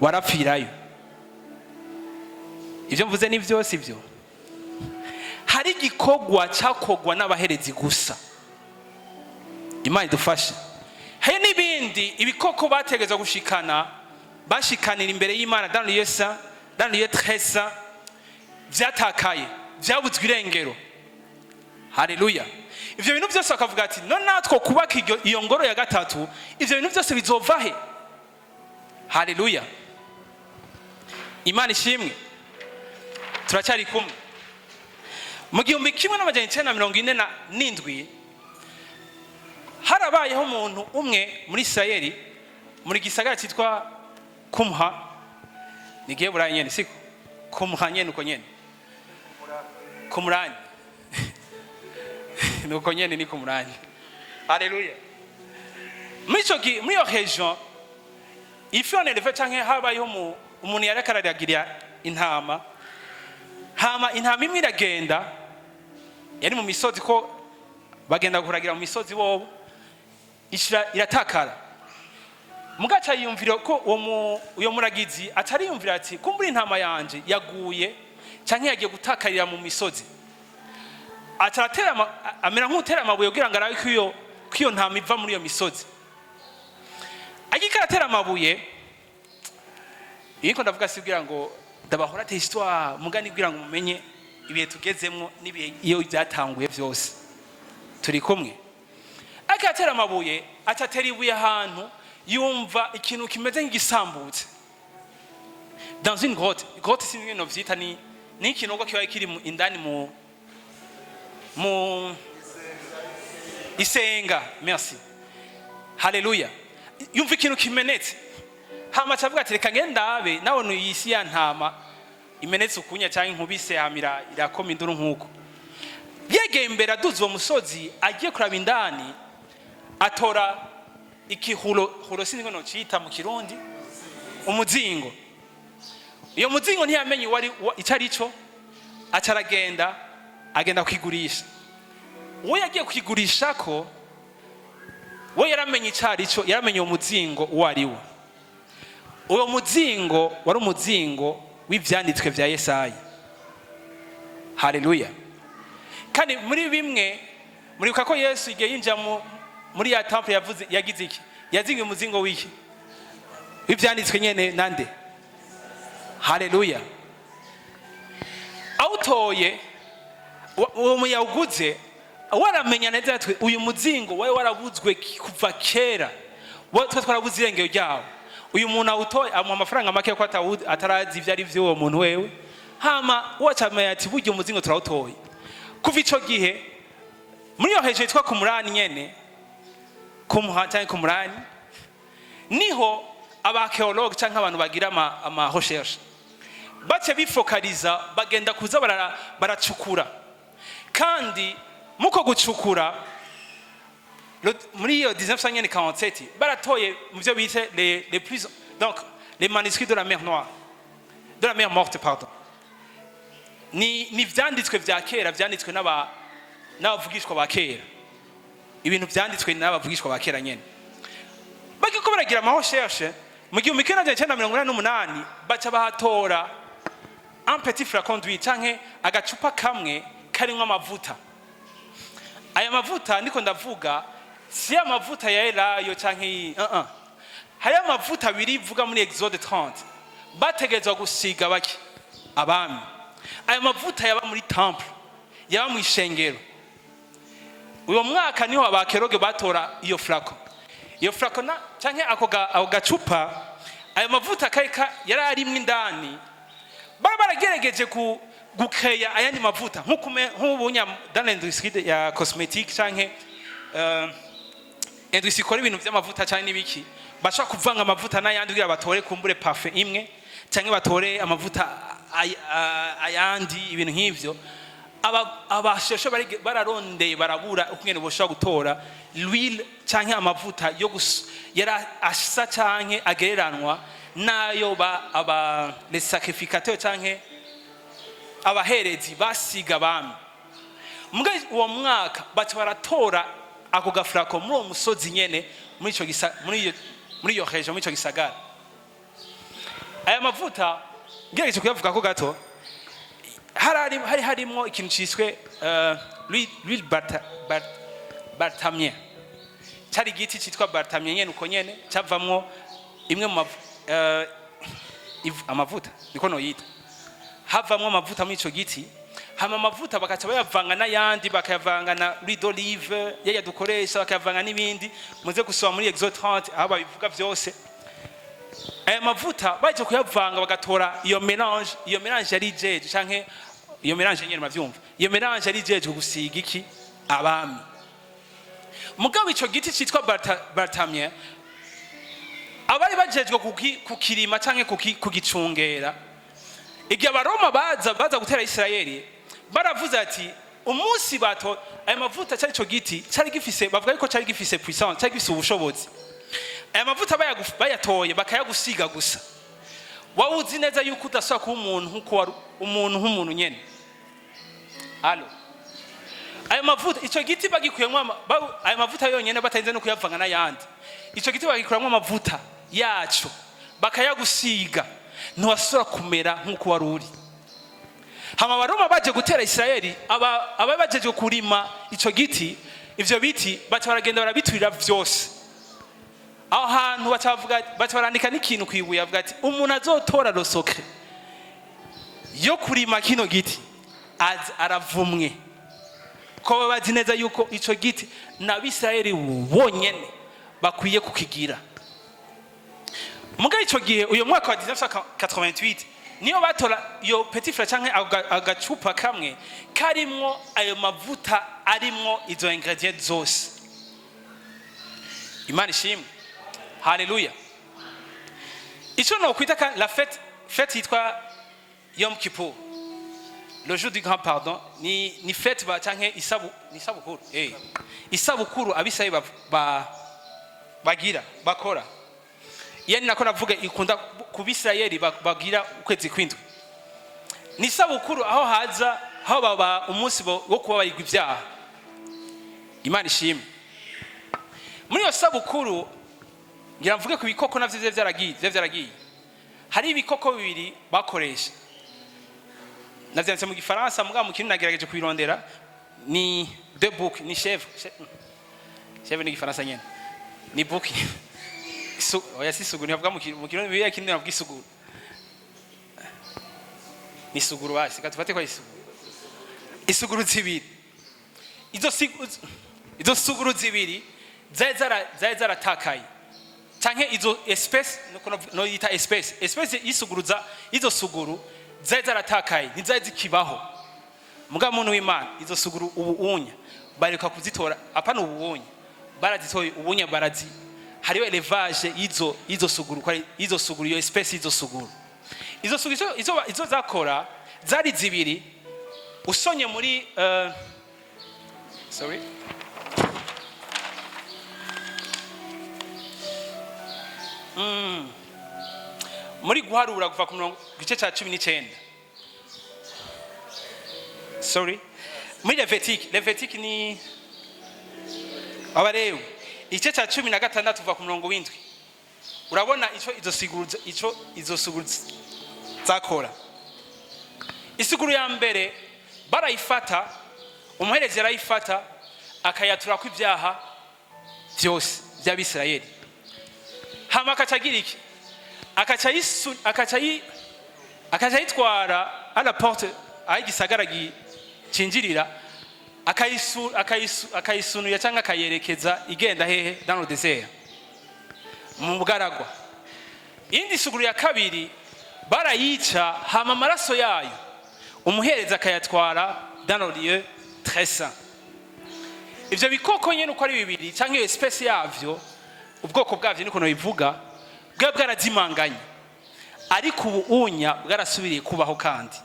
warapfirayo. Ivyo mvuze ni vyose ivyo. Hari igikogwa cakogwa n'abaherezi gusa. Imana idufashe. Hari n'ibindi ibikoko bategeza bashikanira imbere y'Imana dans le lieu très saint, vyatakaye, vyabuzwe irengero. Haleluya. Ivyo bintu byose bakavuga ati no natwo kubaka iyo ngoro ya gatatu, ivyo bintu byose bizovahe? Haleluya. Imana ishimwe. Turacyari kumwe. Mu 1947 harabayeho umuntu umwe muri Isirayeli muri gisagara cyitwa Kumha, nigiye burayi nyene siko Kumha nyene uko nyene Kumurani nuko nyene ni Kumurani. Haleluya. Muri iyo region ifi on élevait canke habayeho umuntu yarakariragira intama, hama intama imwe iragenda, yari mu misozi ko bagenda kuragira mu misozi bobo, iratakara. mugaca yiyumvira ko uyo muragizi atariyumvira ati kumbura intama yanje yaguye canke yagiye gutakarira mu misozi, amera nk'utera amabuye kugira ngo arabe ko iyo ntama iva muri iyo misozi. Agika aratera amabuye, yiko ndavuga si kugira ngo ndabahora te histoire mugani kugira ngo mumenye ibihe tugezemwo n'ibihe iyo byatanguye vyose turi kumwe. Agika aratera amabuye, atatera ibuye ahantu yumva ikintu kimeze nk'igisambutse dans une grotte. Grotte si ibintu vyita ni ikinogo kiba kiri indani mu isenga. Merci, haleluya. Yumva ikintu kimenetse, hama acavuga ati reka ngendabe nabona iyisi ya ntama imenetse ukunya cyangwa inkubise hamira irakoma induru nk'uko. Yegeye imbere aduze uwo musozi agiye kuraba indani, atora ikihulo sinzi ngo cita mu Kirundi umuzingo. Iyo muzingo ntiyamenye wari icari cyo, acaragenda agenda kwigurisha. Uwo yagiye kwigurisha ko we yaramenye icari cyo, yaramenye uwo muzingo uwo ari wo. Uwo muzingo wari umuzingo w'ivyanditswe vya Yesaya. Haleluya. Kandi muri bimwe muribuka ko Yesu igihe yinjira muri ya temple yagize iki? Yazingiye umuzingo w'iki? W'ivyanditswe nyene nande? Haleluya. Autoye uwo muyawuguze waramenya neza ati uyu muzingo wawe warabuzwe kuva kera, twe twarabuze irengero ryawo. Uyu muntu awutoye amuha amafaranga make ko atarazi ivyo ari vyo uwo muntu wewe, hama wacamenya ati burya umuzingo turawutoye. Kuva ico gihe muri yo heje yitwa kumurani nyene, kumuhata kumurani, niho abaarcheologue canke abantu bagira ama recherche bace bifokaliza bagenda kuza baracukura. Kandi muko gucukura muri iyo 1947 baratoye mu byo bita les plus, donc les manuscrits de la mer Noire, de la mer Morte pardon. Ni vyanditswe vya kera, vyanditswe n'abavugishwa ba kera, ibintu vyanditswe n'abavugishwa ba kera nyene. Bagiko baragira ama recherche mu 1988 baca bahatora un petit flacon d'huile canke agacupa kamwe karimwo amavuta. Aya mavuta ndiko ndavuga si amavuta ya Elayo canke hari amavuta birivuga muri Exode 30 bategezwa gusiga baki abami. Aya mavuta yaba muri temple, yaba mu ishengero. Uyo mwaka niho abakeroge batora iyo flacon. Iyo flacon canke ako gacupa, aya mavuta kayika yararimwe indani. Baragerageje gukeya ayandi mavuta nk'ubunya dans l'industrie ya cosmétique canke industrie ikora ibintu by'amavuta cyane nibiki, bashaka kuvanga amavuta n'ayandi kugira batore kumbure parfum imwe canke batore amavuta ayandi ibintu nk'ivyo. Abasheshe bararondeye barabura ukungene boshobora gutora l'huile canke amavuta yo yara asa canke agereranwa nayo les sacrificateurs canke abaherezi basiga bami. Mbwa uwo mwaka baca baratora ako gafrako muri uwo musozi nyene muri iyo region, muri ico gisagara. Aya mavuta ngerageje kuyavuga ko gato, hari harimo ikintu ciswe l'huile Bartamien. Cari igiti citwa Bartamien nyene uko nyene cavamwo imwe mu amavuta niko no yita, havamwo amavuta muri ico giti. Hama amavuta bakaca bayavanga n'ayandi, bakayavanga na l'huile d'olive yaya dukoresha, bakayavanga n'ibindi muze gusoma muri Exode 30 aho babivuga vyose. Aya mavuta baje kuyavanga bagatora iyo mélange yari jeje canke iyo mélange nyene mavyumva, iyo mélange yari jeje gusiga iki abami. Mugabo ico giti citwa Bartamien abari bajejwe kukirima canke kugicungera, igihe abaroma baza gutera Isirayeli baravuze ati umunsi bato aya mavuta cyari ico giti cyari gifise, bavuga yuko cyari gifise puissance, cyari gifise ubushobozi. Aya mavuta bayatoye bakayagusiga gusa, wawuzi neza yuko udashobora kuba umuntu nkuko nk'umuntu nyene. Allo, aya mavuta ico giti bagikuyemwo aya mavuta yonyene batarinze no kuyavanga n'ayandi. Ico giti bagikuramwo amavuta yacu bakayagusiga ntiwasubira kumera nk'uko wari uri. Hama abaroma baje gutera Isirayeli, aba bajeje kurima ico giti, ivyo biti baca baragenda barabiturira vyose. Aho hantu baca barandika n'ikintu kwibuye avuga ati umuntu azotora rosoke yo kurima kino giti aravumwe, ko bazi neza yuko ico giti n'Abisirayeli bonyene bakwiye kukigira. Muga ico gihe uyo mwaka wa 1988 niyo batora iyo petit frère canke agacupa kamwe karimwo ayo mavuta arimwo izo ingredients zose. Imana ishimwe. Haleluya. Ico no kwita la fête yitwa Yom Kippur, le jour du grand pardon, ni fête ba canke isabukuru. Isabukuru Abisirayeli bagira bakora. Yani nako navuga ikunda kubisirayeli bagira ukwezi kwindwi. Ni sabukuru aho haza aho baba umunsi wo kuba bayigwa ibyaha. Imana ishimwe. Muri yo sabukuru ngira mvuge ku bikoko navyo vyaragiye. Hari ibikoko bibiri bakoresha. Navyanditse mu Gifaransa muga mu kintu nagerageje kubirondera ni deux boucs, ni chèvre. Chèvre ni Gifaransa nyene. Ni bouc. Oya si suguru ntibavuga mu kirundi biya kinini navuga isuguru. Ni suguru basi katufate kwa isuguru. Isuguru zibiri. Izo suguru zibiri zaratakaye. Canke izo espèce no yita espèce isuguruza izo suguru zaratakaye ntizazikibaho. Muga muntu w'Imana izo suguru ubuunya bareka kuzitora apana ubuunya barazitoye ubuunya barazi. Hariyo elevage izo suguru kwa izo suguru yo espèce izo suguru izo zakora zari zibiri usonye muri muri guharura kuva ku gice ca 19 muri Levitique ni Abalewi igice ca 16 uva ku murongo w'indwi. Urabona izo suguru zakora. Isuguru ya mbere barayifata, umuherezi yarayifata akayatura ku ibyaha byose by'Abisirayeli. Hama akacagira iki? Akacayitwara à la porte ayigisagara cinjirira akayisunuye cyangwa akayerekeza igenda hehe dans le désert mu bugaragwa. Indi suguru ya kabiri barayica hama amaraso yayo umuhereza akayatwara dans le lieu très saint. Ivyo bikoko nyene uko ari bibiri cyangwa iyo espèce yavyo ubwoko bwavyo niko no bivuga bwarazimanganye, ariko ubuunya bwarasubiriye kubaho. Kandi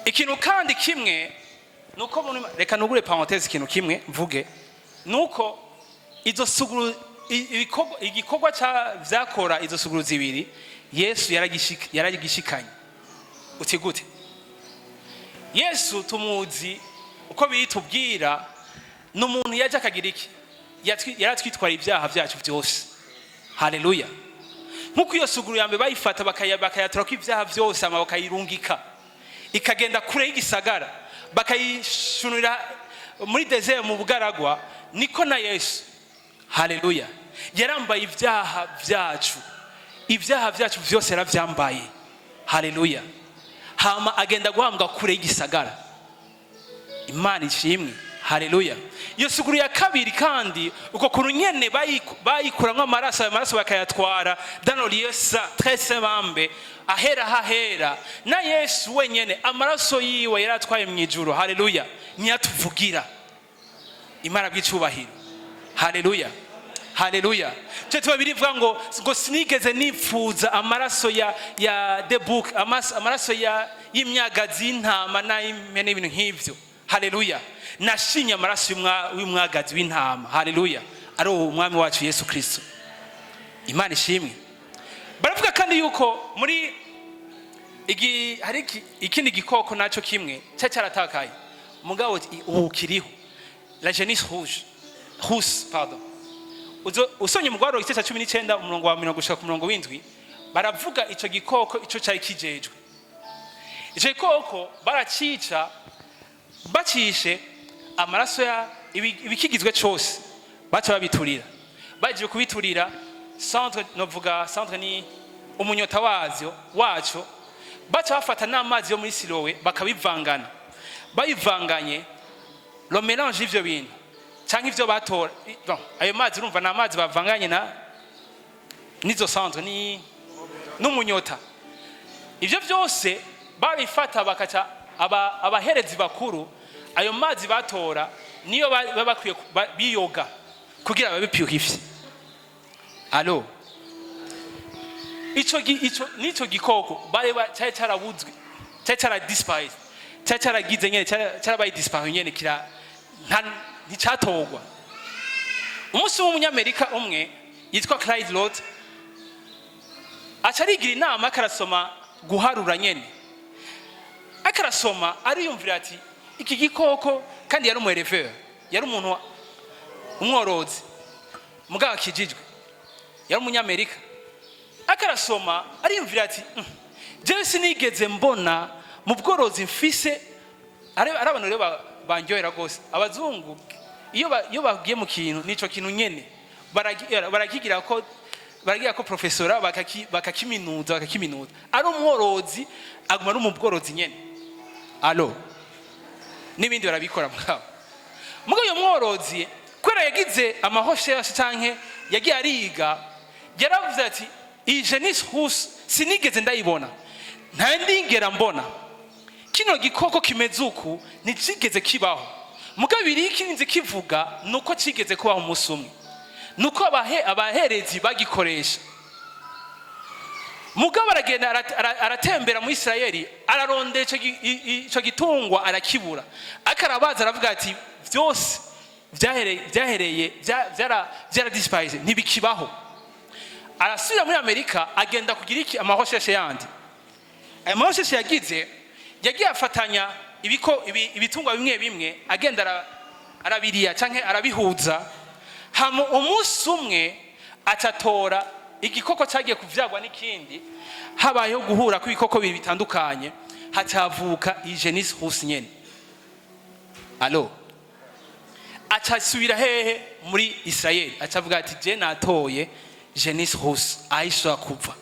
ikintu kandi kimwe nuko reka nugure parenthèse ikintu kimwe mvuge nuko izo suguru igikorwa vyakora izo suguru zibiri Yesu yaragishikanye. Uti gute? Yesu tumuzi uko bitubwira n'umuntu yaje akagira iki yaratwitwara ibyaha byacu byose. Haleluya. Nkuko iyo suguru yambe bayifata bakayatura ko ibyaha byose ama bakayirungika ikagenda kure y'igisagara bakayishunira muri desert mu bugaragwa, niko na Yesu haleluya yarambaye ibyaha byacu byose yaravyambaye. Haleluya. Hama agenda guhambwa kure y'igisagara. Imana ishimwe. Haleluya. Iyo suguru ya kabiri kandi uko kurunyene bayikuramwe amaraso bakayatwara dans le lieu très saint ahera hahera na Yesu wenyene amaraso yiwe yaratwaye mu ijuru. Haleluya. Niyatuvugira Imana bw'icubahiro. Haleluya. Haleluya. Cyo tubabirivuga ngo sinigeze nipfuza amaraso ya the book amaraso y'imyagazi y'intama na impene ibintu nk'ivyo. Haleluya. Nashinye amaraso y'umwagazi w'intama. Haleluya. Ari umwami wacu Yesu Kristo. Imana ishimwe. Baravuga kandi yuko muri hari ikindi gikoko naco kimwe cyaratakaye mugabo ubu kiriho, la genisse rousse pardon. usonye mu rwaro igice cya 19 umurongo wa 40 gushika ku murongo w'indwi baravuga ico gikoko ico cyari kijejwe. Ico gikoko baracica bacishe amaraso ya ibikigizwe cyose baca babiturira. Baje kubiturira centre novuga centre ni umunyota waco baca bafata n'amazi yo muri Silowe bakabivangana. Bayivanganye lo mélange ivyo bintu canke ivyo batora bon ayo mazi urumva na amazi bavanganye na nizo centre ni n'umunyota. Ivyo byose babifata bakaca abaherezi bakuru ayo mazi batora niyo babakwiye biyoga kugira babipurifye. Allo ico nico gikoko bare cyari carabuzwe cyari caradisparaît cyari caragize nyene cyarabaye disparu nyene kira nticatogwa. Umunsi w'umunyamerika umwe yitwa Clyde Lord acarigira inama akarasoma guharura nyene akarasoma ariyumvira ati iki gikoko kandi yari umwereveur yari umuntu umworozi mugabo kijijwe yari umunyamerika akarasoma ariyumvira ati jewe sinigeze mbona mu bworozi mfise ari abantu rero banjoyera gose abazungu iyo bagiye mu kintu nico kintu nyene barakigira ko professora bakakiminuza ari umworozi aguma ari mu bworozi nyene. Allo nibindi barabikora mugabo uyo mworozi kwera yagize amahosheshe canke yagiye ariga yaravuze ati iyi genus hus sinigeze ndayibona nta ndingera mbona kino gikoko kimeze uku nticigeze kibaho mugabo biri ikinze kivuga nuko cigeze kubaho umunsi umwe nuko abaherezi bagikoresha. Mugabo aragenda aratembera mu Isirayeli ararondera ico gitungwa arakibura akarabaza aravuga ati byose byahereye byara dispaise ntibikibaho. Arasubira muri Amerika agenda kugira iki amahosheshe yandi. Amahosheshe yagiye afatanya ibitungwa bimwe agenda arabiriya canke arabihuza hama umunsi umwe atatora igikoko cyagiye kuvyagwa n'ikindi habayeho guhura ku bikoko bibiri bitandukanye hatavuka iyi genus hus nyene. Allo acasubira hehe muri Israeli acavuga ati je natoye genus hus aisha kuva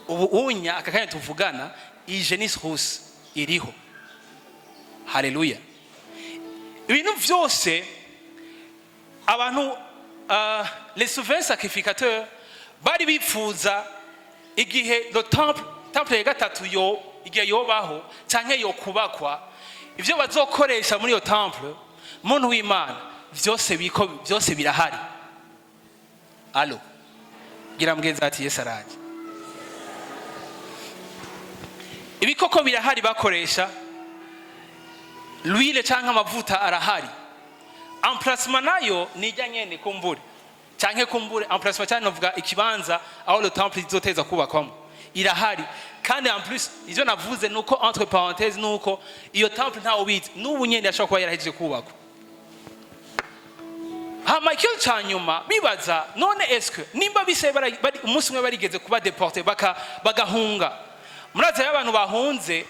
ubu unya akakanya tuvugana iyi genus hus iriho. Haleluya. Ibintu vyose abantu les souverains sacrificateurs bari bipfuza igihe le temple ya gatatu igihe yobaho canke yo kubakwa ivyo bazokoresha muri yo temple muntu w'Imana byose birahari. Allo gira mgenza ati Yesu araje. Ibikoko birahari bakoresha l'huile canke amavuta arahari. Emplacement nayo nijya nyene kumbure canke kumbure emplacement cyane novuga ikibanza aho le temple izoteza kubakwamo irahari kandi en plus ivyo navuze nuko entre parenthèses nuko iyo temple ntawo bizi n'ubu nyene yashobora kuba yarahejeje kubakwa. Hama ikiyo cyanyuma bibaza none eske nimba bise bari umunsi umwe barigeze kuba deporté bagahunga muraza y'abantu bahunze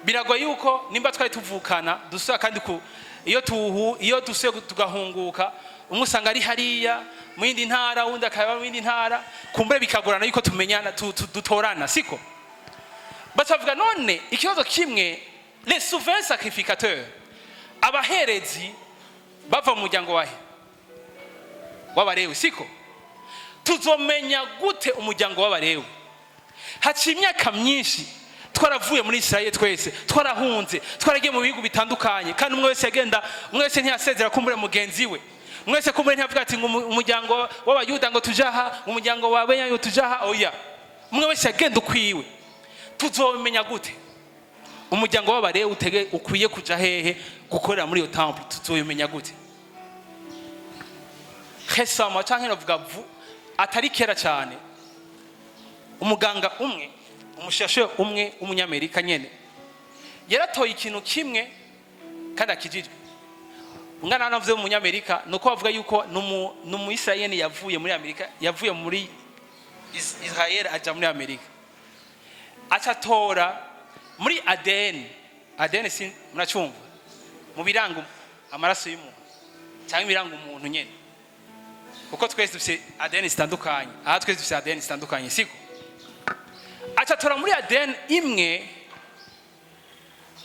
biragoye yuko nimba twari tuvukana dusubira kandi ku iyo dusuye tugahunguka umusanga ari hariya mu yindi ntara wundi akaba mu yindi ntara kumbure bikagorana yuko tumenyana dutorana siko bacavuga none ikibazo kimwe les souverains sacrificateurs abaherezi bava mu muryango wahe w'abarewi siko tuzomenya gute umuryango w'abarewi haci imyaka myinshi twaravuye muri Israeli twese twarahunze twaragiye mu bihugu bitandukanye kandi umwe wese ntiyasezera kumbure mugenzi we mwese kumbure ntiyavuga ati ngo umuryango w'abayuda ngo tujaha umuryango wa Benyamini tujaha oya umwe wese yagenda ukwiwe. Tuzomenya gute umuryango w'abarewi ukwiye kuja hehe gukorera muri iyo temple tuzomenya gute? Récemment canke novuga atari kera cyane umuganga umwe umushashe umwe umunyamerika nyene yaratoye ikintu kimwe kandi akijijwe umwana wanavuze mu Amerika nuko bavuga yuko numu Israeli yavuye muri Amerika, yavuye muri Israel aja muri Amerika, acatora muri ADN si muracumva mu biranga amaraso y'umuntu cyangwa ibiranga umuntu nyene, kuko twese dufite ADN zitandukanye, twese dufite ADN zitandukanye siko, acatora muri ADN imwe,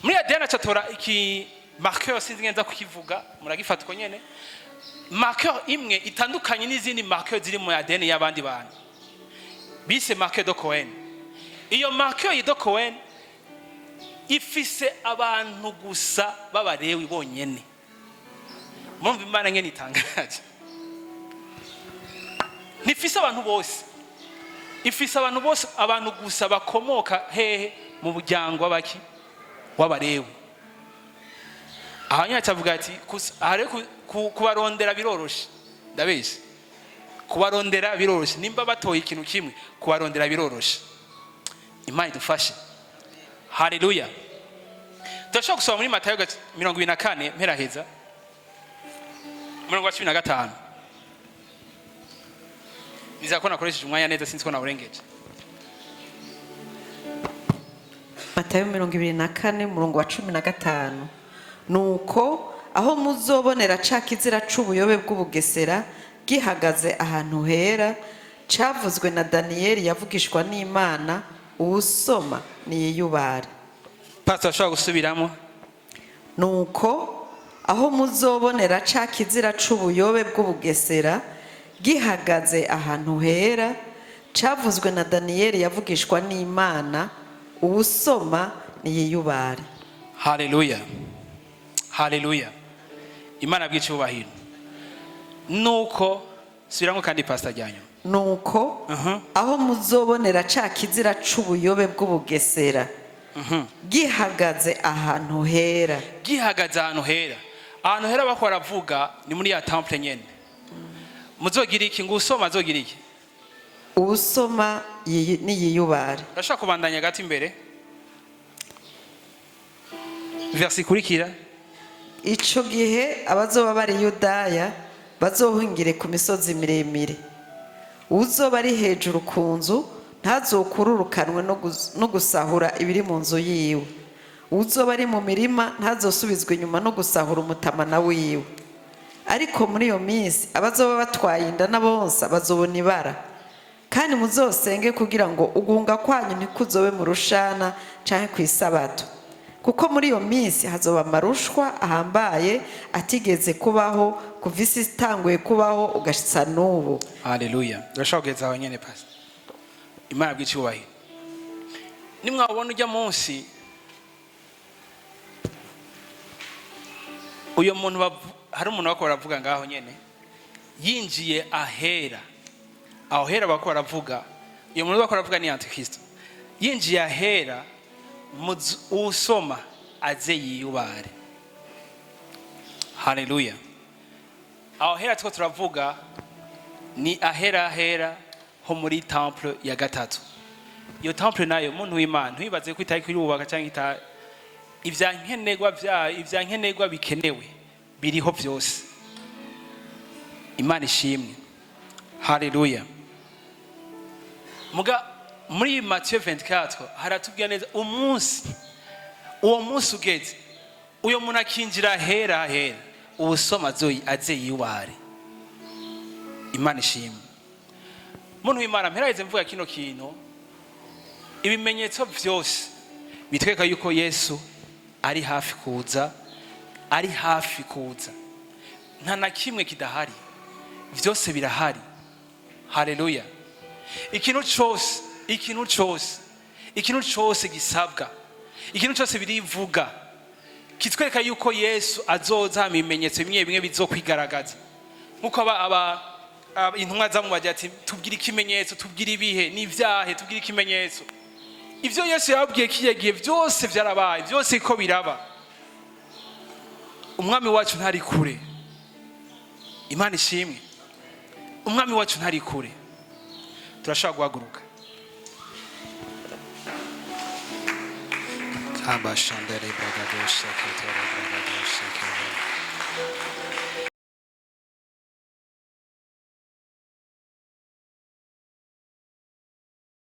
muri ADN acatora iki marqueur sinzi ngenza kukivuga muragifatwa nyene, marqueur imwe itandukanye n'izindi marqueur ziri mu ADN y'abandi bantu, bise marqueur de Cohen. Iyo marqueur de Cohen ifise abantu gusa b'Abalewi bonyene. Mumva Imana ngene itangaje, nifise abantu bose, ifise abantu bose, abantu gusa bakomoka hehe mu buryango w'abaki w'Abalewi. Ahanya cyavuga ati kubarondera biroroshe, ndabeshe kubarondera biroroshe, nimba batoye ikintu kimwe kubarondera biroroshe. Imana idufashe. Haleluya. Turashobora gusoma muri Matayo 24 mpera heza umurongo wa 15. Nizako nakoresheje umwanya neza sinzi ko nawurengeje. Matayo 24 umurongo wa 15. Nuko aho muzobonera ca kizira c'ubuyobe bw'ubugesera gihagaze ahantu hera, cavuzwe na Daniyeli yavugishwa n'Imana, uwusoma niyiyubare. Pastor ashobora gusubiramo. Nuko aho muzobonera ca kizira c'ubuyobe bw'ubugesera gihagaze ahantu hera, cavuzwe na Daniyeli yavugishwa n'Imana, uwusoma niyiyubare. Haleluya. Haleluya. Imana bw'icubahiro. Nuko subiramo kandi pastor ajyanyo. Nuko aho muzobonera ca kizira c'ubuyobe bw'ubugesera gihagaze ahantu hera. Gihagaze ahantu hera. Ahantu hera bako baravuga ni muri ya temple nyene. Muzogira iki ngo usoma azogira iki? Usoma niyiyubare. Urashaka kubandanya gati imbere? Versi kurikira. Ico gihe abazoba bari Yudaya bazohungire ku misozi miremire. Uzoba ari hejuru ku nzu ntazokururukanwe no gusahura ibiri mu nzu yiwe. Uzoba ari mu mirima ntazosubizwe inyuma no gusahura umutamana wiwe. Ariko muri iyo minsi abazoba batwaye inda n'abonsa bazobona ibara. Kandi muzosenge kugira ngo ugunga kwanyu ntikuzobe mu rushana canke kw'isabato. Kuko muri iyo minsi hazoba amarushwa ahambaye atigeze kubaho kuva isi itanguye kubaho ugashitsa n'ubu. Haleluya. Urashaka kugeza aho nyene pastor. Imana bw'icubahiro. Nimwabona ujya munsi uyo muntu hari umuntu wako baravuga ngaho nyene yinjiye ahera. Aho hera bako baravuga, uyo muntu wako baravuga ni Antikristo. Yinjiye ahera usoma aze yiyubare. Haleluya. Aho hera two turavuga ni ahera ho muri temple ya gatatu. Iyo temple nayo muntu w'Imana ntibaze ko itari kwirubaka cyangwa ivyankenegwa bikenewe biriho byose. Imana ishimwe. Haleluya. Muga muri Matthieu 24 haratubwira neza uwo munsi ugeze uyo muntu akinjira hera ubusoma aze yiware. Imana ishimwe. Muntu w'Imana mperaheze mvuga kino kintu, ibimenyetso byose bitweka yuko Yesu ari hafi kuza, nta na kimwe kidahari, byose birahari. Haleluya. Ikintu cyose gisabwa, ikintu cyose birivuga kitwereka yuko Yesu azoza mu bimenyetso bimwe bizokwigaragaza. Nkuko intumwa zamubaje ati tubwire ikimenyetso, tubwire ibihe n'ivyahe, tubwire ikimenyetso. Ivyo Yesu yababwiye kiyagiye byose byarabaye, byose ko biraba. Umwami wacu ntari kure. Imana ishimwe. Umwami wacu ntari kure. Turashaka guhaguruka.